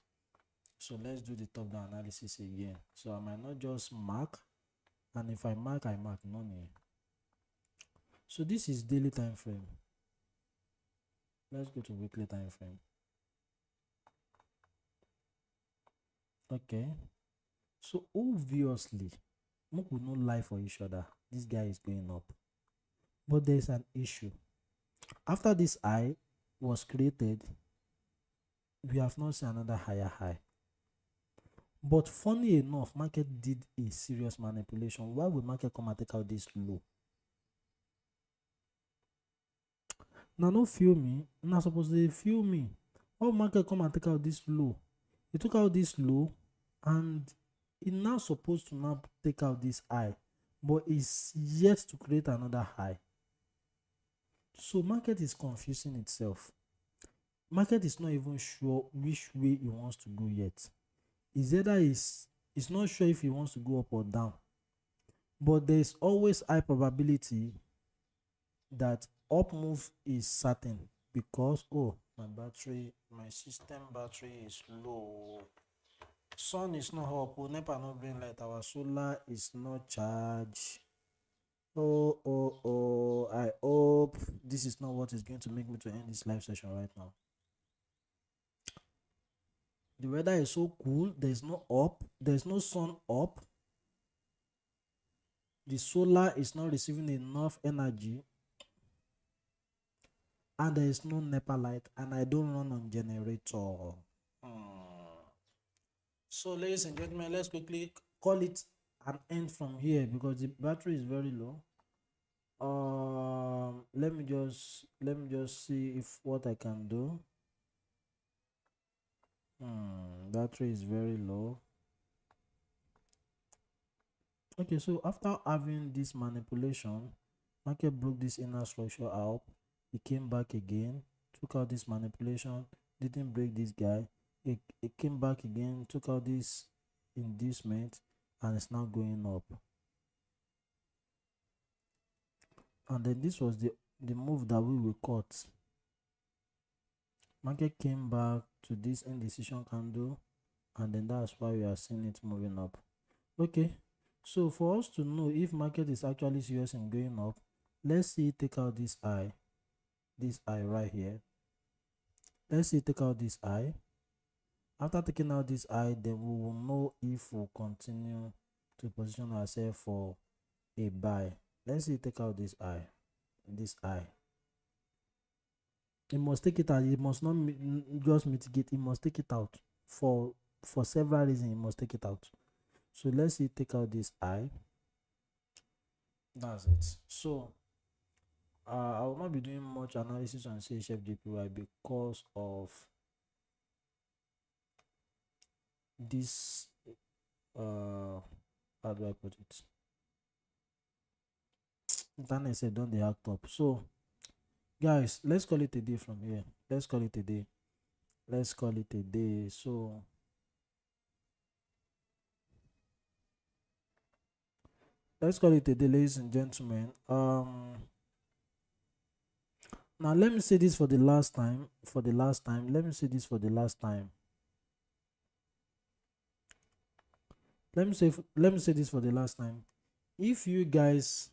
So let's do the top down analysis again. So I might not just mark, and if I mark none here. So this is daily time frame. Let's go to weekly time frame. Okay, so obviously we could not lie for each other, this guy is going up, but there's an issue. After this high was created, we have not seen another higher high. But funny enough, market did a serious manipulation. Why would market come and take out this low? Now no feel me, not supposed to feel me. Why market come and take out this low? It took out this low, and it now supposed to now take out this high, but it's yet to create another high. So market is confusing itself. Market is not even sure which way it wants to go yet. It's not sure if it wants to go up or down, but there's always high probability that up move is certain, because my system battery is low. Sun is not up, NEPA not bring light, our solar is not charged. I hope this is not what is going to make me to end this live session right now. The weather is so cool, there's no sun up, the solar is not receiving enough energy, and there is no NEPA light, and I don't run on generator. So ladies and gentlemen, let's quickly call it an end from here because the battery is very low. Let me just see if what I can do. Battery is very low. Okay, so after having this manipulation, market broke this inner structure out. It came back again, took out this manipulation, didn't break this guy. It came back again, took out this inducement, and it's now going up. And then this was the move that we will cut. Market came back to this indecision candle, and then that's why we are seeing it moving up. Okay, so for us to know if market is actually serious in going up, let's see it take out this eye right here. Let's see it take out this eye. After taking out this eye, then we will know if we'll continue to position ourselves for a buy. Let's see it take out this eye. It must take it out. It must not just mitigate, it must take it out for several reasons. It must take it out. So let's see take out this eye. That's it. So I will not be doing much analysis on CHFJPY because of this how do I put it? Internet said don't they act up. So guys, let's call it a day from here. Let's call it a day. So let's call it a day, ladies and gentlemen. Now let me say this for the last time. Let me say this for the last time. Let me say this for the last time. If you guys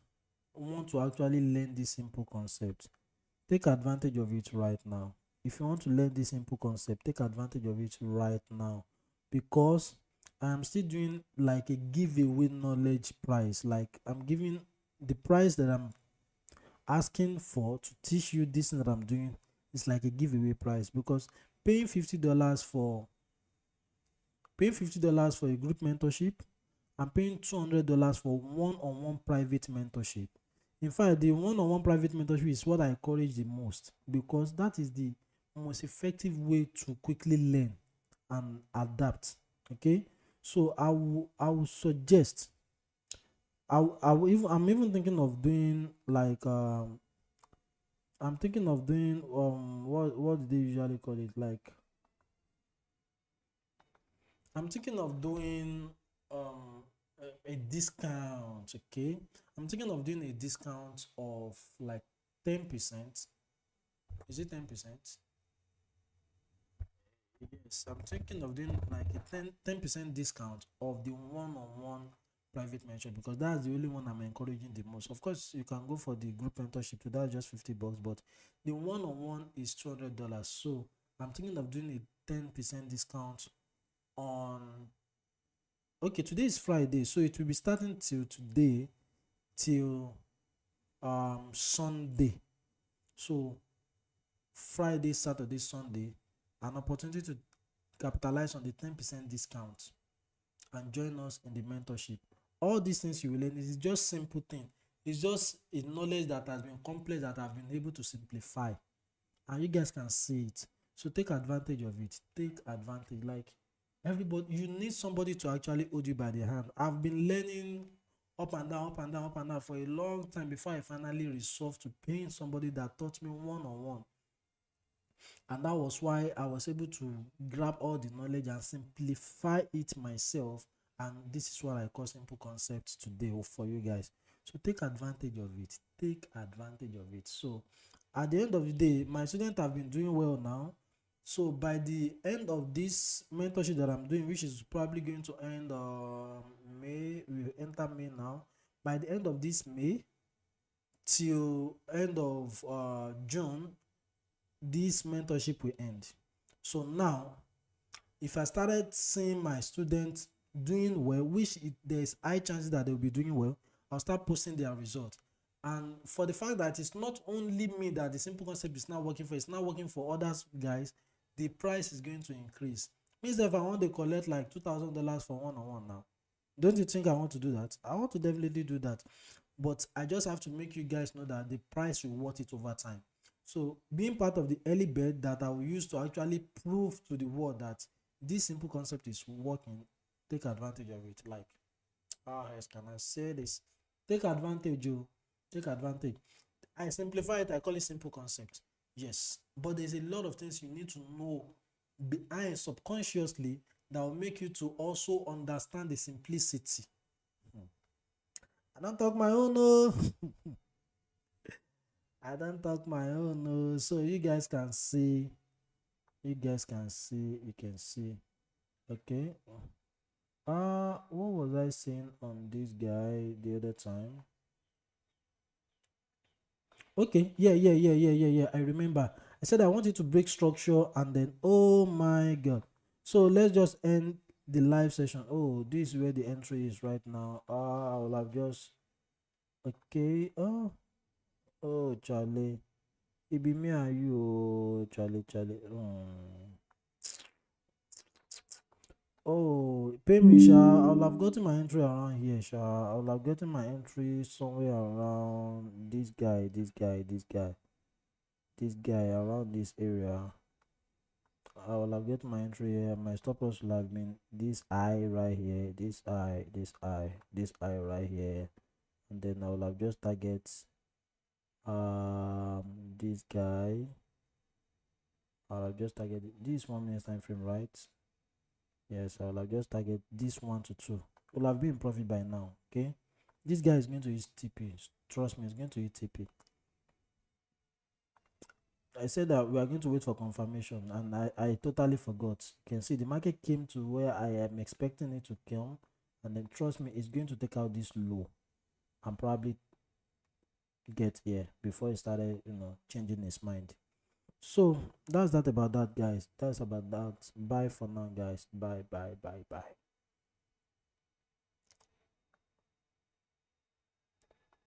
want to actually learn this simple concept, take advantage of it right now. If you want to learn this simple concept, take advantage of it right now, because I am still doing like a giveaway knowledge price. Like, I'm giving the price that I'm asking for to teach you this thing that I'm doing is like a giveaway price, because paying $50 for a group mentorship and paying $200 for one-on-one private mentorship. In fact, the one-on-one private mentorship is what I encourage the most, because that is the most effective way to quickly learn and adapt. Okay, so I will suggest, I'm even thinking of doing like I'm thinking of doing what do they usually call it, like I'm thinking of doing a discount. Okay, I'm thinking of doing a discount of like 10%. Is it 10%? Yes, I'm thinking of doing like a 10% discount of the one-on-one private mentorship, because that's the only one I'm encouraging the most. Of course, you can go for the group mentorship too, that's just $50, but the one-on-one is $200. So I'm thinking of doing a 10% discount on, okay, today is Friday, so it will be starting till today till Sunday. So Friday, Saturday, Sunday, an opportunity to capitalize on the 10% discount and join us in the mentorship. All these things you will learn is just simple thing. It's just a knowledge that has been complex that I've been able to simplify, and you guys can see it. So take advantage of it. Take advantage. Like, everybody, you need somebody to actually hold you by the hand. I've been learning up and down, up and down, up and down for a long time before I finally resolved to paying somebody that taught me one-on-one. And that was why I was able to grab all the knowledge and simplify it myself. And this is what I call simple concepts today for you guys. So take advantage of it. Take advantage of it. So at the end of the day, my students have been doing well now. So by the end of this mentorship that I'm doing, which is probably going to end May, we enter May now. By the end of this May till end of June, this mentorship will end. So now, if I started seeing my students doing well, which there's high chances that they'll be doing well, I'll start posting their results. And for the fact that it's not only me that the simple concept is not working for, it's not working for others guys, the price is going to increase. Means that if I want to collect like $2,000 for one-on-one now, don't you think I want to do that? I want to definitely do that, but I just have to make you guys know that the price will worth it over time. So being part of the early bird that I will use to actually prove to the world that this simple concept is working, take advantage of it. Like, how else can I say this? Take advantage, you take advantage. I simplify it, I call it simple concept. Yes, but there's a lot of things you need to know behind subconsciously that will make you to also understand the simplicity. I don't talk my own, no. I don't talk my own, no. So you guys can see, you can see. Okay. What was I saying on this guy the other time? Okay, yeah. I remember. I said I wanted to break structure, and then, oh my god. So let's just end the live session. Oh, this is where the entry is right now. I will have just, okay. Oh, Charlie. It be me and you, oh, Charlie. Oh, pay me, Sha. I'll have gotten my entry around here, Sha. I'll have gotten my entry somewhere around this guy around this area. I will have gotten my entry here. My stop loss will have been this eye right here, this eye right here, and then I will have just target this guy. I'll have just target this 1 minute time frame, right? Yes, I'll have just target this 1 to 2. Will have been in profit by now. Okay, this guy is going to use TP. Trust me, it's going to use TP. I said that we are going to wait for confirmation, and I totally forgot. You can see the market came to where I am expecting it to come, and then trust me, it's going to take out this low and probably get here before he started, changing his mind. So that's that about that, guys. That's about that. Bye for now, guys. Bye.